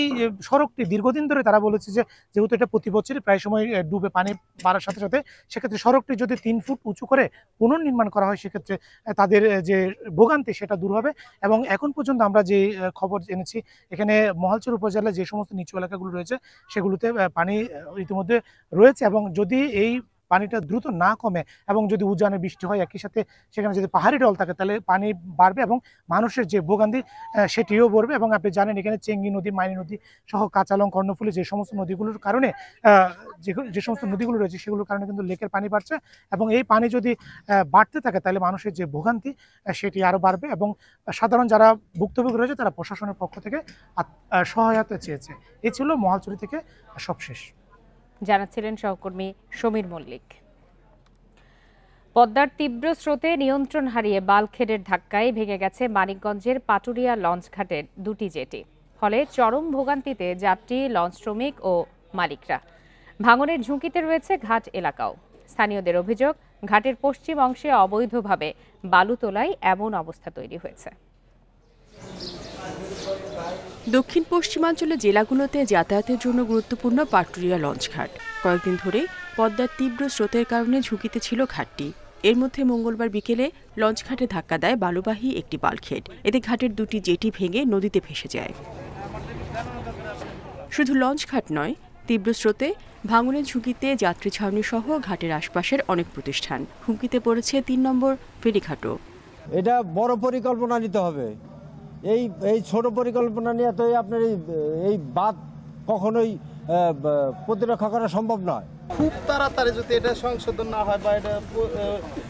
সড়কটি দীর্ঘদিন ধরে তারা বলেছে যে যেহেতু এটা প্রতি বছরই প্রায় সময় ডুবে পানি বাড়ার সাথে সাথে, সেক্ষেত্রে সড়কটি যদি 3 ফুট উঁচু করে পুনর্নির্মাণ করা হয় সেক্ষেত্রে তাদের যে ভোগান্তি সেটা দূর হবে। এবং এখন পর্যন্ত আমরা যে খবর জেনেছি এখানে মহালছড়ি উপজেলা যে সমস্ত নিচু এলাকাগুলো রয়েছে সেগুলোতে পানি ইতিমধ্যে রয়েছে। এবং যদি এই পানিটা দ্রুত না কমে এবং যদি উজানে বৃষ্টি হয় একই সাথে সেখানে যদি পাহাড়ি ঢল থাকে তাহলে পানি বাড়বে এবং মানুষের যে ভোগান্তি সেটিও বাড়বে। এবং আপনি জানেন এখানে চেঙ্গি নদী, মাইনী নদী সহ কাঁচালং, কর্ণফুলী যে সমস্ত নদীগুলোর কারণে যে সমস্ত নদীগুলো রয়েছে সেগুলোর কারণে কিন্তু লেকের পানি বাড়ছে এবং এই পানি যদি বাড়তে থাকে তাহলে মানুষের যে ভোগান্তি সেটি আরও বাড়বে এবং সাধারণ যারা ভুক্তভোগী রয়েছে তারা প্রশাসনের পক্ষ থেকে সহায়তা চেয়েছে। এই ছিল মহালছড়ি থেকে সবশেষ। জানাচ্ছিলেন সহকর্মী সমীর মল্লিক। পদ্মার তীব্র স্রোতে নিয়ন্ত্রণ হারিয়ে বাল্কহেডের ধাক্কায় ভেঙে গেছে মানিকগঞ্জের পাটুরিয়া লঞ্চঘাটের দুটি জেটি। ফলে চরম ভোগান্তিতে যাত্রী, লঞ্চ শ্রমিক ও মালিকরা। ভাঙনের ঝুঁকিতে রয়েছে ঘাট এলাকাও। স্থানীয়দের অভিযোগ, ঘাটের পশ্চিম অংশে অবৈধভাবে বালু তোলায় এমন অবস্থা তৈরি হয়েছে। দক্ষিণ পশ্চিমাঞ্চলের জেলাগুলোতে যাতায়াতের জন্য গুরুত্বপূর্ণ পাটুরিয়া লঞ্চঘাট। কয়েকদিন ধরে পদ্মার তীব্র স্রোতের কারণে ঝুঁকিতে ছিল ঘাটটি। এর মধ্যে মঙ্গলবার বিকেলে লঞ্চঘাটে ধাক্কা দেয় বালুবাহী একটি বাল্কহেড। এতে ঘাটের দুটি জেটি ভেঙে নদীতে ভেসে যায়। শুধু লঞ্চঘাট নয়, তীব্র স্রোতে ভাঙনের ঝুঁকিতে যাত্রী ছাউনি সহ ঘাটের আশপাশের অনেক প্রতিষ্ঠান। হুমকিতে পড়েছে ৩ নম্বর ফেরিঘাটও। এটা বড় পরিকল্পনা নিতে হবে। এই ছোট পরিকল্পনা নিয়ে তো আপনার এই বাঁধ কখনোই প্রতিরক্ষা করা সম্ভব নয়। খুব তাড়াতাড়ি যদি এটা সংশোধন না হয় বা এটা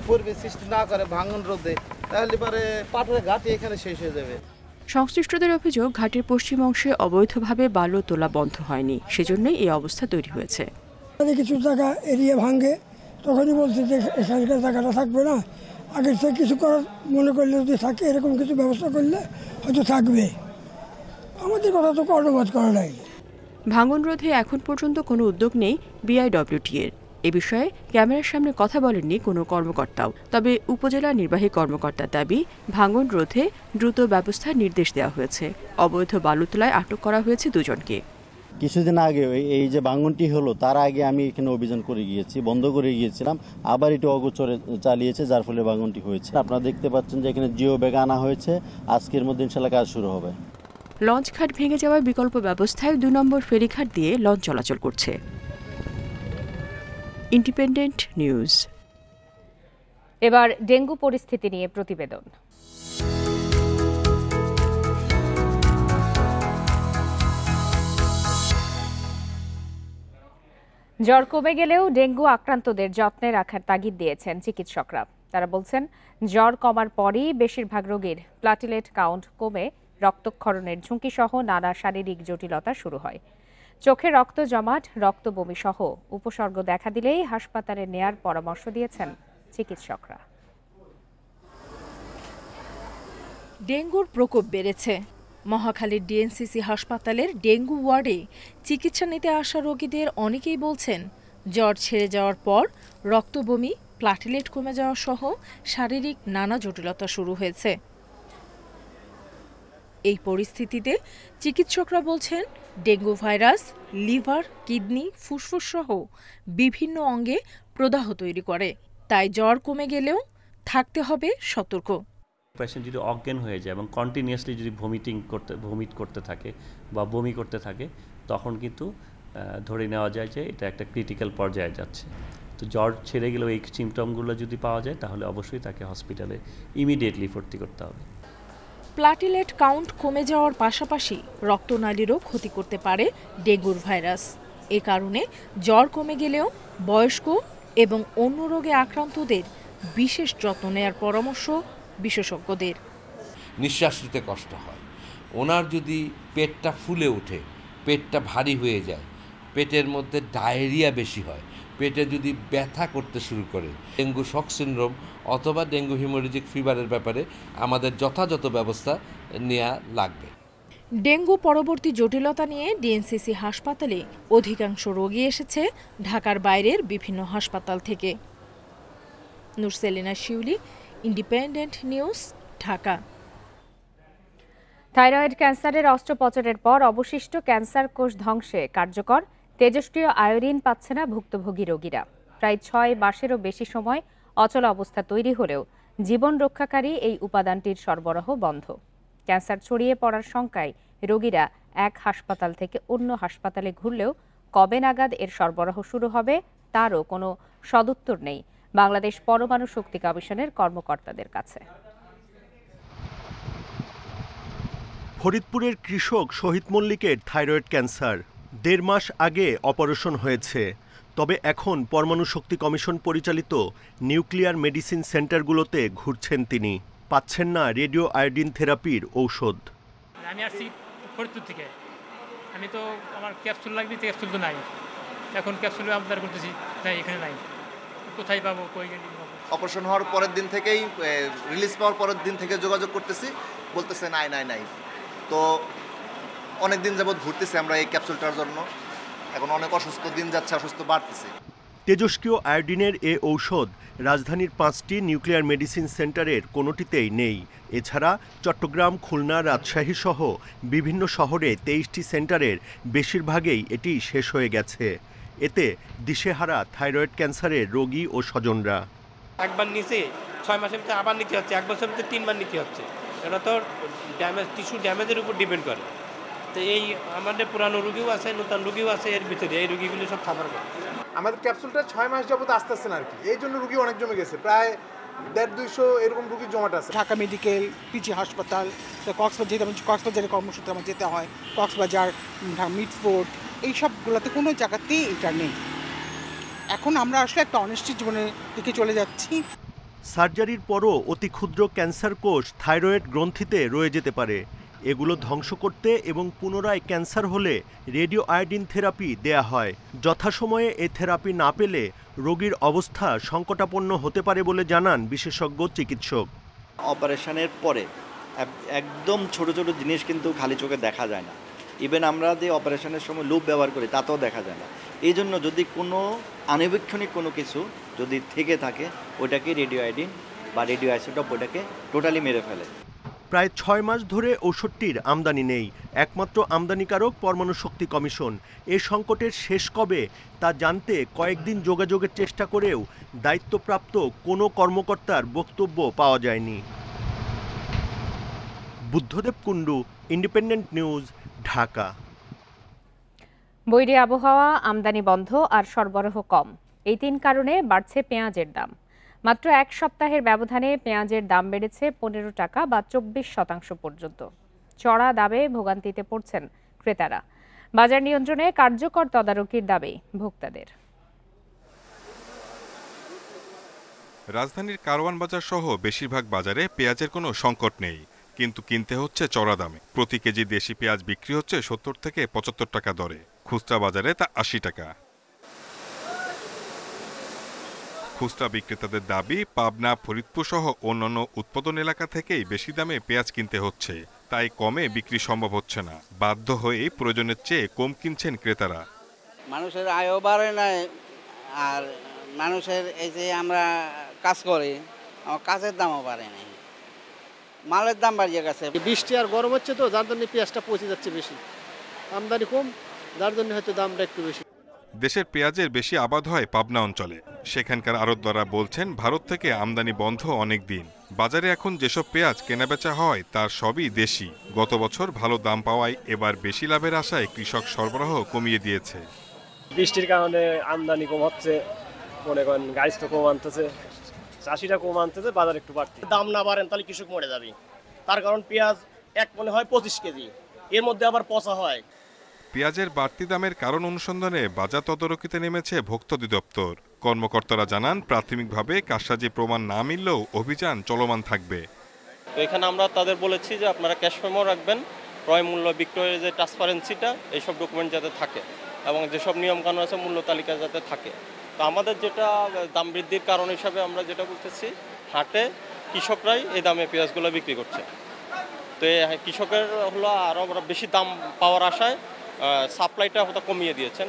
পরিবেশ সৃষ্টি না করে ভাঙন রোধে, তাহলে পরে পাটুরিয়া ঘাট এখানে শেষ হয়ে যাবে। সংশ্লিষ্টদের অভিযোগ, ঘাটের পশ্চিম অংশে অবৈধভাবে বালু তোলা বন্ধ হয়নি, সেজন্যই এই অবস্থা তৈরি হয়েছে। কিছু জায়গা এরিয়া ভাঙে, তখনই বলছে যে এখানকার জায়গাটা থাকবে না, আগের থেকে কিছু করার মনে করলে যদি থাকে, এরকম কিছু ব্যবস্থা করলে হয়তো থাকবে। আমাদের কথা তো কর্ণপাত করা নাই। ভাঙন রোধে এখন পর্যন্ত কোনো উদ্যোগ নেই বিআইডব্লিউটি-এর। এ বিষয়ে ক্যামেরার সামনে কথা বলেননি কোনো কর্মকর্তাও। তবে উপজেলা নির্বাহী কর্মকর্তার দাবি, ভাঙন রোধে দ্রুত ব্যবস্থার নির্দেশ দেওয়া হয়েছে। অবৈধ বালু তোলায় আটক করা হয়েছে 2 জনকে। কিছুদিন আগে এই যে ভাঙনটি হলো তার আগে আমি এখানে অভিযান করে গিয়েছি, বন্ধ করে গিয়েছিলাম, আবার একটু অগোচরে চালিয়েছে, যার ফলে ভাঙনটি হয়েছে। আপনারা দেখতে পাচ্ছেন যে এখানে জিও ব্যাগ আনা হয়েছে, আজকের মধ্যে ইনশাআল্লাহ কাজ শুরু হবে। লঞ্চঘাট ভেঙে যাওয়ার বিকল্প ব্যবস্থায় 2 নম্বর ফেরিঘাট দিয়ে লঞ্চ চলাচল করছে। Independent news. এবার ডেঙ্গু পরিস্থিতি নিয়ে প্রতিবেদন। জ্বর কমে গেলেও ডেঙ্গু আক্রান্তদের যত্নে রাখার তাগিদ দিয়েছেন চিকিৎসকরা। তারা বলছেন, জ্বর কমার পরই বেশিরভাগ রোগীর প্লাটিলেট কাউন্ট কমে রক্তক্ষরণের ঝুঁকি সহ নানা শারীরিক জটিলতা শুরু হয়। চোখে রক্ত জমাট, রক্ত বমি সহ উপসর্গ দেখা দিলেই হাসপাতালে নেয়ার পরামর্শ দিয়েছেন চিকিৎসকরা। ডেঙ্গুর প্রকোপ বেড়েছে। মহাখালীর ডিএনসিসি হাসপাতালের ডেঙ্গু ওয়ার্ডে চিকিৎসা নিতে আসা রোগীদের অনেকেই বলছেন, জ্বর ছেড়ে যাওয়ার পর রক্ত বমি, প্লাটিলেট কমে যাওয়া সহ শারীরিক নানা জটিলতা শুরু হয়েছে। এই পরিস্থিতিতে চিকিৎসকরা বলছেন, ডেঙ্গু ভাইরাস লিভার, কিডনি, ফুসফুস সহ বিভিন্ন অঙ্গে প্রদাহ তৈরি করে। তাই জ্বর কমে গেলেও থাকতে হবে সতর্ক। পেশেন্ট যদি অজ্ঞান হয়ে যায় এবং কন্টিনিউয়াসলি যদি ভমিট করতে থাকে বা বমি করতে থাকে, তখন কিন্তু ধরে নেওয়া যায় যে এটা একটা ক্রিটিক্যাল পর্যায়ে যাচ্ছে। তো জ্বর ছেড়ে গেলেও এই সিমটমগুলো যদি পাওয়া যায় তাহলে অবশ্যই তাকে হসপিটালে ইমিডিয়েটলি ভর্তি করতে হবে। প্লাটিলেট কাউন্ট কমে যাওয়ার পাশাপাশি রক্তনালীরও ক্ষতি করতে পারে ডেঙ্গুর ভাইরাস। এ কারণে জ্বর কমে গেলেও বয়স্ক এবং অন্য রোগে আক্রান্তদের বিশেষ যত্ন নেওয়ার পরামর্শ বিশেষজ্ঞদের। নিঃশ্বাস নিতে কষ্ট হয়, ওনার যদি পেটটা ফুলে ওঠে, পেটটা ভারী হয়ে যায়, পেটের মধ্যে ডায়রিয়া বেশি হয়, পেটে যদি ব্যথা করতে শুরু করে, ডেঙ্গু শক সিনড্রোম অথবা ডেঙ্গু হিমোরেজিক ফিভারের ব্যাপারে আমাদের যথাযথ ব্যবস্থা নেওয়া লাগবে। ডেঙ্গু পরবর্তী জটিলতা নিয়ে ডিএনসিসি হাসপাতালে অধিকাংশ রোগী এসেছে ঢাকার বাইরের বিভিন্ন হাসপাতাল থেকে। নুরসেলিনা শিউলি, ইন্ডিপেন্ডেন্ট নিউজ, ঢাকা। থাইরয়েড ক্যান্সারের অস্ত্রোপচারের পর অবশিষ্ট ক্যান্সার কোষ ধ্বংসে কার্যকর তেজস্ক্রিয় আয়োডিন পাচ্ছে না ভুক্তভোগী রোগীরা। প্রায় 6 মাসেরও বেশি সময় অচল অবস্থা তৈরি হলেও জীবন রক্ষাকারী এই উপাদানটির সরবরাহ বন্ধ। ক্যান্সার ছড়িয়ে পড়ার শঙ্কায় রোগীরা এক হাসপাতাল থেকে অন্য হাসপাতালে ঘুরলেও কবে নাগাদ এর সরবরাহ শুরু হবে তারও কোনো সদুত্তর নেই বাংলাদেশ পরমাণু শক্তি কমিশনের কর্মকর্তাদের কাছে। ফরিদপুরের কৃষক শহীদ মল্লিকের থাইরয়েড ক্যান্সার ১.৫ মাস আগে অপারেশন হয়েছে। তবে এখন পরমাণু শক্তি কমিশন পরিচালিত নিউক্লিয়ার মেডিসিন সেন্টারগুলোতে ঘুরছেন তিনি। পাচ্ছেন না রেডিও আয়োডিন থেরাপির ঔষধ। আমি আসছি ফরিদপুর থেকে, আমি তো আমার ক্যাপসুল লাগবে, ক্যাপসুল তো নাই, এখন ক্যাপসুল আমদার করতেছি, নাই এখানে নাই, কোথায় পাবো? অপারেশন হওয়ার পরের দিন থেকেই, রিলিজ পাওয়ার পরের দিন থেকে যোগাযোগ করতেছি, বলতেছে নাই নাই নাই। তো অনেক দিন যাবৎ ঘুরতেছি আমরা এই ক্যাপসুলটার জন্য, এখন অনেক অসুস্থ দিন যাচ্ছে, অসুস্থ বাড়তেছে। তেজস্ক্রিয় আয়োডিনের এ ঔষধ রাজধানীর 5টি নিউক্লিয়ার মেডিসিন সেন্টারের কোনোটিতেই নেই। এছাড়া চট্টগ্রাম, খুলনা, রাজশাহী সহ বিভিন্ন শহরে 23টি সেন্টারের বেশিরভাগেই এটি শেষ হয়ে গেছে। এতে দিশেহারা থাইরয়েড ক্যান্সারের রোগী ও স্বজনরা। একবার নিচে 6 মাসের ভিতরে আবার নিতে হচ্ছে, 1 বছরের ভিতরে 3 বার নিতে হচ্ছে। এটা তো ড্যামেজ, টিস্যু ড্যামেজের উপর ডিপেন্ড করে। তো এই আমাদের পুরানো রুগীও আছে, নতুন রুগীও আছে, এর ভিতরে এই রুগীগুলো সব সাফার করে। আমাদের ক্যাপসুলটা 6 মাস যাবত আসতেছে না আর কি, এই জন্য রুগী অনেক জমে গেছে, প্রায় 150-200 এরকম রুগী জমাট আছে। ঢাকা মেডিকেল, পিজি হাসপাতাল, কক্সবাজার, যেতে কক্সবাজারের কর্মসূত্রে আমার যেতে হয়, কক্সবাজার, মিটফোর্ড, এই সবগুলোতে কোনো জায়গাতেই এটা নেই। এখন আমরা আসলে একটা অনিশ্চিত জীবনের দিকে চলে যাচ্ছি। সার্জারির পরও অতি ক্ষুদ্র ক্যান্সার কোষ থাইরয়েড গ্রন্থিতে রয়ে যেতে পারে। এগুলো ধ্বংস করতে এবং পুনরায় ক্যান্সার হলে রেডিও আয়োডিন থেরাপি দেয়া হয়। যথাসময়ে এ থেরাপি না পেলে রোগীর অবস্থা সংকটাপন্ন হতে পারে বলে জানান বিশেষজ্ঞ চিকিৎসক। অপারেশনের পরে একদম ছোট ছোট জিনিস কিন্তু খালি চোখে দেখা যায় না। ইভেন আমরা যে অপারেশনের সময় লুপ ব্যবহার করি তাতেও দেখা যায় না। এই জন্য যদি কোনো আনুবীক্ষণিক কোনো কিছু যদি থেকে থাকে, ওটাকে রেডিও আয়োডিন বা রেডিও আইসোটোপ ওটাকে টোটালি মেরে ফেলে। প্রায় 6 মাস ধরে ঔষধটির আমদানি নেই। একমাত্র আমদানিকারক পরমাণু শক্তি কমিশন। এ সংকটের শেষ কবে তা জানতে কয়েকদিন যোগাযোগের চেষ্টা করেও দায়িত্বপ্রাপ্ত কোনো কর্মকর্তার বক্তব্য পাওয়া যায়নি। বুদ্ধদেব কুণ্ডু, ইন্ডিপেন্ডেন্ট নিউজ, ঢাকা। বৈরী আবহাওয়া, আমদানি বন্ধ আর সরবরাহ কম, এই 3 কারণে বাড়ছে পেঁয়াজের দাম। মাত্র 1 সপ্তাহের ব্যবধানে পেঁয়াজের দাম বেড়েছে 15 টাকা বা 24% পর্যন্ত। চড়া দামে ভোগান্তিতে পড়ছেন ক্রেতারা। বাজার নিয়ন্ত্রণে কার্যকর তদারকির দাবি ভোক্তাদের। রাজধানীর কারওয়ান বাজার সহ বেশিরভাগ বাজারে পেঁয়াজের কোনো সংকট নেই, কিন্তু কিনতে হচ্ছে চড়া দামে। প্রতি কেজি দেশি পেঁয়াজ বিক্রি হচ্ছে 70 থেকে 75 টাকা দরে, খুচরা বাজারে তা 80 টাকা। খুচরা বিক্রেতাদের দাবি, পাবনা, ফরিদপুর সহ অন্যান্য উৎপাদন এলাকা থেকেই বেশি দামে পেঁয়াজ কিনতে হচ্ছে, তাই কমে বিক্রি সম্ভব হচ্ছে না। বাধ্য হয়ে প্রয়োজনের চেয়ে কম কিনছেন ক্রেতারা। মানুষের আয়ও বাড়ে নাই, আর মানুষের এই যে আমরা কাজ করি, আমার কাজের দামও বাড়ে নাই, মালের দাম বাড়িয়ে গেছে। বৃষ্টি আর গরম হচ্ছে তো, যার জন্য পেঁয়াজটা পচে যাচ্ছে বেশি, আমদানি কম, যার জন্য হয়তো দামটা একটু বেশি। দেশের পেঁয়াজের বেশি আবাদ হয় পাবনা অঞ্চলে। সেখানকার আড়তদাররা বলছেন ভারত থেকে আমদানি বন্ধ অনেক দিন। বাজারে এখন যেসব পেঁয়াজ কেনাবেচা হয় তার সবই দেশি। গত বছর ভালো দাম পাওয়ায় এবার বেশি লাভের আশায় কৃষক সরবরাহ কমিয়ে দিয়েছে। বৃষ্টির কারণে আমদানি কম হচ্ছে, মনে করেন গাছ তো কম আনতেছে, চাষিরা কম আনতেছে, বাজার একটু বাড়ছে। দাম না বাড়েন তাহলে কৃষক মরে যাবে, তার কারণ পেঁয়াজ এক মনে হয় 25 কেজি, এর মধ্যে আবার পচা হয়। পেঁয়াজের বাড়তি দামের কারণ অনুসন্ধানে বাজার তদারকিতে নেমেছে ভোক্তা অধিদপ্তর। কর্মকর্তারা জানান, প্রাথমিকভাবে কারসাজি প্রমাণ না মিললেও অভিযান চলমান থাকবে। তো এখানে আমরা তাদের বলেছি যে আপনারা ক্যাশ মেমো রাখবেন, ক্রয় মূল্য, বিক্রয়ের যে ট্রান্সপারেন্সিটা, এইসব ডকুমেন্ট যাতে থাকে এবং যেসব নিয়মকানুন আছে মূল্য তালিকা যাতে থাকে। তো আমাদের যেটা দাম বৃদ্ধির কারণ হিসাবে আমরা যেটা বলতেছি, হাটে কৃষকরাই এই দামে পেঁয়াজগুলো বিক্রি করছে। তো কৃষকের হলো আরও বেশি দাম পাওয়ার আশায় সাপ্লাইটা হয়তো কমিয়ে দিয়েছেন।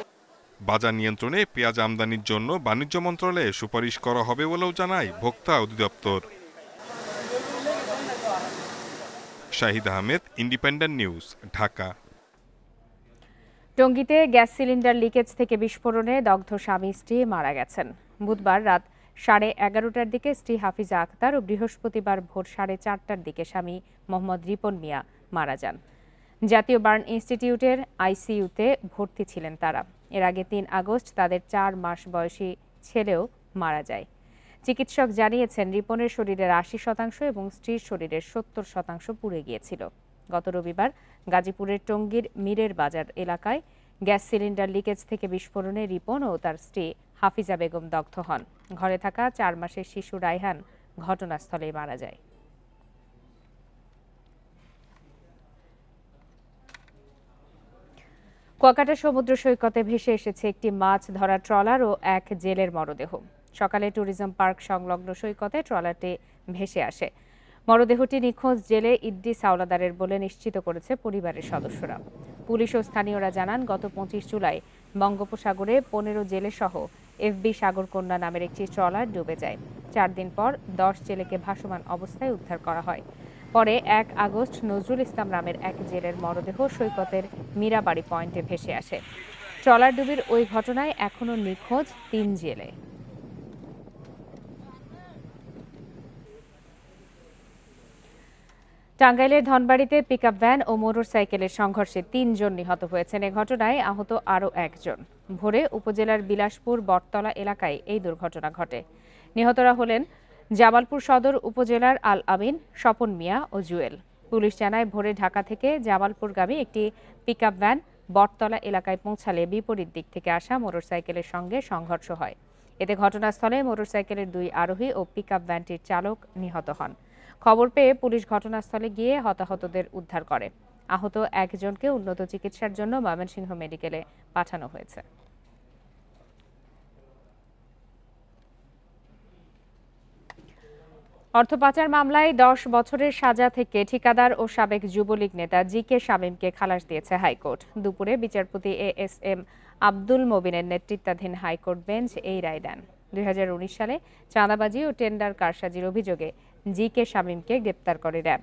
বাজার নিয়ন্ত্রণে পেঁয়াজ আমদানির জন্য বাণিজ্য মন্ত্রণালয়ে সুপারিশ করা হবে বলেও জানায় ভোক্তা অধিদপ্তর। শাহিদ আহমেদ, ইন্ডিপেন্ডেন্ট নিউজ, ঢাকা। টঙ্গীতে গ্যাস সিলিন্ডার লিকেজ থেকে বিস্ফোরণে দগ্ধ স্বামী স্ত্রী মারা গেছেন। বুধবার রাত 11:30টার দিকে স্ত্রী হাফিজা আক্তার ও বৃহস্পতিবার ভোর 4:30টার দিকে স্বামী মোহাম্মদ রিপন মিয়া মারা যান। জাতীয় বার্ন ইনস্টিটিউটের আইসিইউতে ভর্তি ছিলেন তারা। এর আগে 3 আগস্ট তাদের 4 মাস বয়সী ছেলেও মারা যায়। চিকিৎসক জানিয়েছেন, রিপনের শরীরের ৮০% এবং স্ত্রীর শরীরের ৭০% পুড়ে গিয়েছিল। গত রবিবার গাজীপুরের টঙ্গীর মীরের বাজার এলাকায় গ্যাস সিলিন্ডার লিকেজ থেকে বিস্ফোরণে রিপন ও তার স্ত্রী হাফিজা বেগম দগ্ধ হন। ঘরে থাকা 4 মাসের শিশু রায়হান ঘটনাস্থলেই মারা যায়। কুয়াকাটা সমুদ্র সৈকতে ভেসে এসেছে একটি মাছ ধরা ট্রলার ও এক জেলের মরদেহ। সকালে ট্যুরিজম পার্ক সংলগ্ন সৈকতে ট্রলারটি ভেসে আসে। মরদেহটি নিখোঁজ জেলে ইদ্রিস হাওলাদারের বলে নিশ্চিত করেছে পরিবারের সদস্যরা। পুলিশ ও স্থানীয়রা জানান, গত 25 জুলাই বঙ্গোপসাগরে 15 জেলে সহ FB সাগরকন্যা নামের একটি ট্রলার ডুবে যায়। 4 দিন পর 10 জেলেকে ভাসমান অবস্থায় উদ্ধার করা হয়। পরে 1 আগস্ট নজরুল ইসলাম নামের এক জেলের মরদেহ সৈকতের মীরাবাড়ি পয়েন্টে ভেসে আসে। ট্রলার ডুবির ওই ঘটনায় এখনও নিখোঁজ 3 জেলে। টাঙ্গাইলের ধনবাড়িতে পিকআপ ভ্যান ও মোটরসাইকেলের সংঘর্ষে 3 জন নিহত হয়েছেন। এ ঘটনায় আহত আরও 1 জন। ভোরে উপজেলার বিলাসপুর বটতলা এলাকায় এই দুর্ঘটনা ঘটে। নিহতরা হলেন জামালপুর সদর উপজেলার আল আমিন, স্বপন মিয়া ও জুয়েল। পুলিশ জানায়, ভোরে ঢাকা থেকে জামালপুরগামী একটি পিকআপ ভ্যান বটতলা এলাকায় পৌঁছালে বিপরীত দিক থেকে আসা মোটরসাইকেলের সঙ্গে সংঘর্ষ হয়। এতে ঘটনাস্থলে মোটরসাইকেলের 2 আরোহী ও পিকআপ ভ্যানটির চালক নিহত হন। খবর পেয়ে পুলিশ ঘটনাস্থলে গিয়ে হতাহতদের উদ্ধার করে। আহত 1 জনকে উন্নত চিকিৎসার জন্য ময়মনসিংহ মেডিকেলে পাঠানো হয়েছে। অর্থ পাচার মামলায় 10 বছরের সাজা থেকে ঠিকাদার ও সাবেক যুবলীগ নেতা জিকে শামীমকে খালাস দিয়েছে হাইকোর্ট। দুপুরে বিচারপতি ASM আব্দুল মবিনের নেতৃত্বাধীন হাইকোর্ট বেঞ্চ এই রায় দেন। 2019 সালে চাঁদাবাজি ও টেন্ডার কারসাজির অভিযোগে জিকে শামীমকে গ্রেপ্তার করে র্যাব।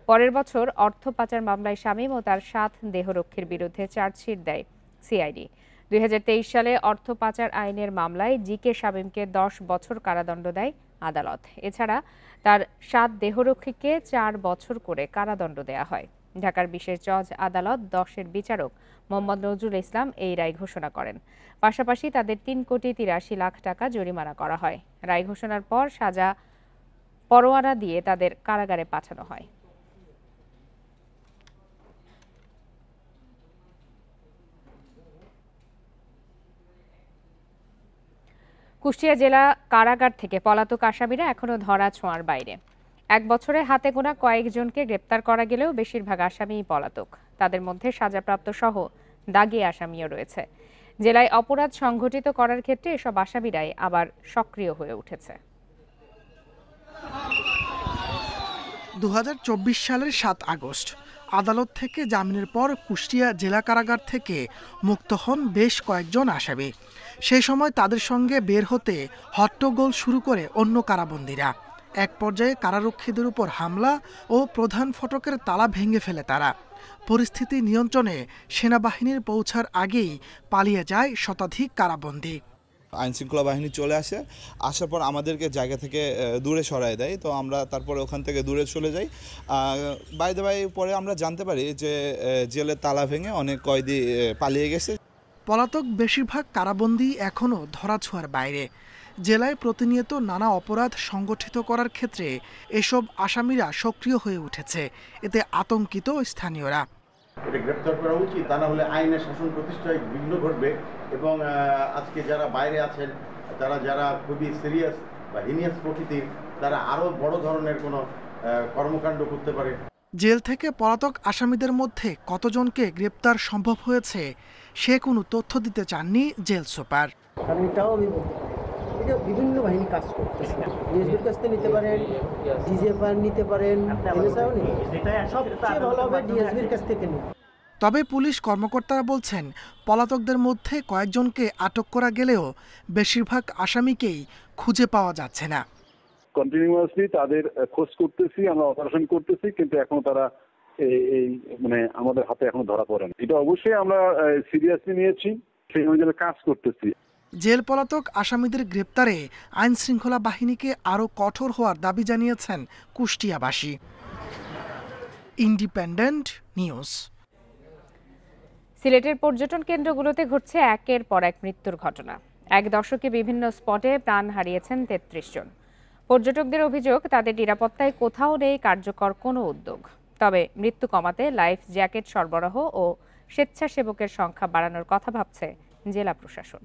পরের বছর অর্থ পাচার মামলায় শামীম ও তার 7 দেহরক্ষীর বিরুদ্ধে চার্জশিট দেয় সিআইডি। 2023 সালে অর্থ পাচার আইনের মামলায় জিকে শামীমকে 10 বছর কারাদণ্ড দেয় আদালত। এছাড়া তার 7 দেহরক্ষীকে 4 বছর করে কারাদণ্ড দেয়া হয়। ঢাকার বিশেষ জজ আদালত 10-এর বিচারক মোহাম্মদ নজরুল ইসলাম এই রায় ঘোষণা করেন। পাশাপাশি তাদের 3,83 লাখ টাকা জরিমানা করা হয়। রায় ঘোষণার পর সাজা পরোয়ানা দিয়ে তাদের কারাগারে পাঠানো হয়। কুষ্টিয়া জেলা কারাগার থেকে পলাতক আসামিরা এখনো ধরা ছোঁয়ার বাইরে। 1 বছরে হাতে গোনা কয়েকজনকে গ্রেপ্তার করা গেলেও বেশিরভাগ আসামিই পলাতক। তাদের মধ্যে সাজাপ্রাপ্ত সহ দাগি আসামিও রয়েছে। জেলায় অপরাধ সংঘটিত করার ক্ষেত্রে এসব আসামিরাই আবার সক্রিয় হয়ে উঠেছে। 2024 সালের 7 আগস্ট আদালত থেকে জামিনের পর কুষ্টিয়া জেলা কারাগার থেকে মুক্ত হন বেশ কয়েকজন আসামি। সেই সময় তাদের সঙ্গে বের হতে হট্টগোল শুরু করে অন্য কারাবন্দীরা। এক পর্যায়ে কারারক্ষীদের উপর হামলা ও প্রধান ফটকের তালা ভেঙে ফেলে তারা। পরিস্থিতি নিয়ন্ত্রণে সেনাবাহিনীর পৌঁছার আগেই পালিয়ে যায় শতাধিক কারাবন্দী। আইনশৃঙ্খলা বাহিনী চলে আসে, আসার পর আমাদেরকে জায়গা থেকে দূরে সরায় দেয়। তো আমরা তারপরে ওখান থেকে দূরে চলে যাই। বাইরে পরে আমরা জানতে পারি যে জেলের তালা ভেঙে অনেক কয়েদি পালিয়ে গেছে। পলাতক বেশিরভাগ কারাবন্দী এখনও ধরাছোঁয়ার বাইরে। জেলায় প্রতিনিয়ত নানা অপরাধ সংগঠিত করার ক্ষেত্রে এসব আসামিরা সক্রিয় হয়ে উঠেছে। এতে আতঙ্কিত স্থানীয়রা। এটা গ্রেপ্তার করা উচিত, তা না হলে আইনের শাসন প্রতিষ্ঠায় বিঘ্ন ঘটবে এবং আজকে যারা বাইরে আছেন যারা খুবই সিরিয়াস বা হিনিয়াস প্রকৃতির, তারা আরও বড় ধরনের কোনো কর্মকাণ্ড করতে পারে। জেল থেকে পলাতক আসামিদের মধ্যে কতজনকে গ্রেপ্তার সম্ভব হয়েছে সে কোনো তথ্য দিতে চাননি জেল সুপার। এটা বিভিন্ন বাহিনী কাজ করতেছে। ডিএসপির কাছ থেকে নিতে পারেন, ডিজিএফআই নিতে পারেন, সবচেয়ে ভালো হবে ডিএসপির কাছ থেকে নিন। তবে পুলিশ কর্মকর্তারা বলছেন, পলাতকদের মধ্যে কয়েকজনকে আটক করা গেলেও বেশিরভাগ আসামিকেই খুঁজে পাওয়া যাচ্ছে না। কন্টিনিউয়াসলি তাদের খোঁজ করতেছি, আমরা অপারেশন করতেছি, কিন্তু এখনো তারা এই আমাদের হাতে এখনো ধরা পড়ে না। এটা অবশ্যই আমরা সিরিয়াসলি নিয়েছি, সেই অনুযায়ী কাজ করতেছি। জেল পলাতক আসামিদের গ্রেপ্তারে আইন শৃঙ্খলা বাহিনীকে আরও কঠোর হওয়ার দাবি জানিয়েছেন কুষ্টিয়াবাসী। Independent news. সিলেটের পর্যটন কেন্দ্রগুলোতে ঘটছে একের পর এক মৃত্যুর ঘটনা। এক দশকে বিভিন্ন স্পটে প্রাণ হারিয়েছেন ৩৩ জন। পর্যটকদের অভিযোগ, তাদের নিরাপত্তায় কোথাও নেই কার্যকর কোনো উদ্যোগ। তবে মৃত্যু কমাতে লাইফ জ্যাকেট সরবরাহ ও স্বেচ্ছাসেবকের সংখ্যা বাড়ানোর কথা ভাবছে জেলা প্রশাসন।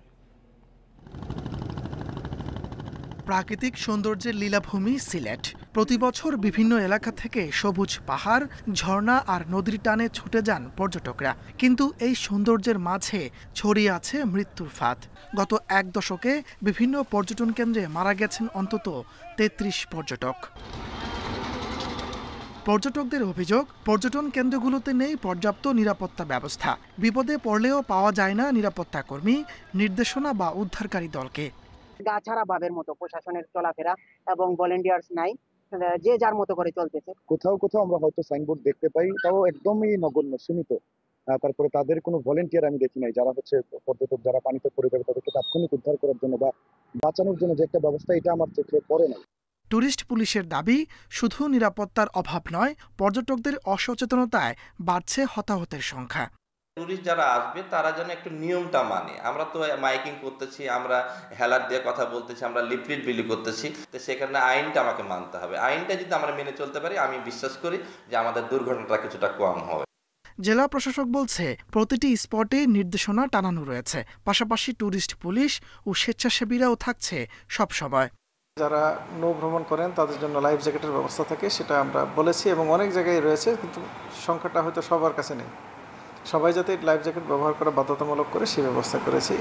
প্রাকৃতিক সৌন্দর্যের লীলাভূমি সিলেট। প্রতি বছর বিভিন্ন এলাকা থেকে সবুজ পাহাড়, ঝর্ণা আর নদীর টানে ছুটে যান পর্যটকরা, কিন্তু এই সৌন্দর্যের মাঝে ছড়িয়ে আছে মৃত্যুর ফাঁদ। গত এক দশকে বিভিন্ন পর্যটন কেন্দ্রে মারা গেছেন অন্তত ৩৩ পর্যটক। পর্যটকদের অভিযোগ, পর্যটন কেন্দ্রগুলোতে নেই পর্যাপ্ত নিরাপত্তা ব্যবস্থা। বিপদে পড়লেও পাওয়া যায় না নিরাপত্তা কর্মী, নির্দেশনা বা উদ্ধারকারী দলকে। গাছাড়া ভাবের মতো প্রশাসনের চলাফেরা এবং ভলেন্টিয়ার্স নাই, যে যার মতো করে চলতেছে। কোথাও কোথাও আমরা হয়তো সাইনবোর্ড দেখতে পাই, তাও একদমই নগণ্য, সীমিত। তারপরে তাদের কোনো ভলেন্টিয়ার আমি দেখি নাই, যারা হচ্ছে পর্যটক যারা পানিতে পড়ে যাবে তাদেরকে তাৎক্ষণিক উদ্ধার করার জন্য বা বাঁচানোর জন্য যে একটা ব্যবস্থা, এটা আমার চোখে পড়ে না। ট্যুরিস্ট পুলিশের দাবি, শুধু নিরাপত্তার অভাব নয়, পর্যটকদের অসচেতনতায় বাড়ছে হতাহতের সংখ্যা। টুরিস্ট যারা আসবে তারা যেন একটু নিয়মটা মানে। আমরা তো মাইকিং করতেছি, আমরা হেলার দিয়ে কথা বলতেছি, আমরা লিফলেট বিলি করতেছি, তো সেখানে আইনটা আমাকে মানতে হবে। আইনটা যদি আমরা মেনে চলতে পারি, আমি বিশ্বাস করি যে আমাদের দুর্ঘটনাটা কিছুটা কম হবে। জেলা প্রশাসক বলছে, প্রতিটি স্পটে নির্দেশনা টানানো রয়েছে, পাশাপাশি ট্যুরিস্ট পুলিশ ও স্বেচ্ছাসেবীরাও থাকছে সব সময়। যারা নৌ ভ্রমণ করেন তাদের জন্য লাইফ জ্যাকেটের ব্যবস্থা থাকে, সেটা আমরা বলেছি এবং অনেক জায়গায় রয়েছে, কিন্তু সংখ্যাটা হয়তো সবার কাছে নেই। সবাই যাতে লাইফ জ্যাকেট ব্যবহার করা বাধ্যতামূলক করে সেই ব্যবস্থা করেছি।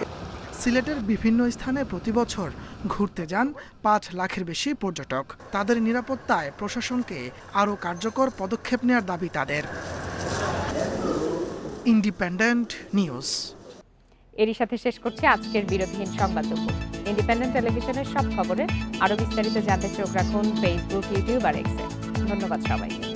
সিলেটের বিভিন্ন স্থানে প্রতি বছর ঘুরতে যান ৫ লাখের বেশি পর্যটক। তাদের নিরাপত্তায় প্রশাসনকে আরও কার্যকর পদক্ষেপ নেওয়ার দাবি তাদের। Independent news. এরই সাথে শেষ করছি আজকের বিরতিহীন সংবাদ দুপুর। ইন্ডিপেন্ডেন্ট টেলিভিশনের সব খবরে আরও বিস্তারিত জানতে চোখ রাখুন ফেসবুক, ইউটিউব আর এক্সে। ধন্যবাদ সবাইকে।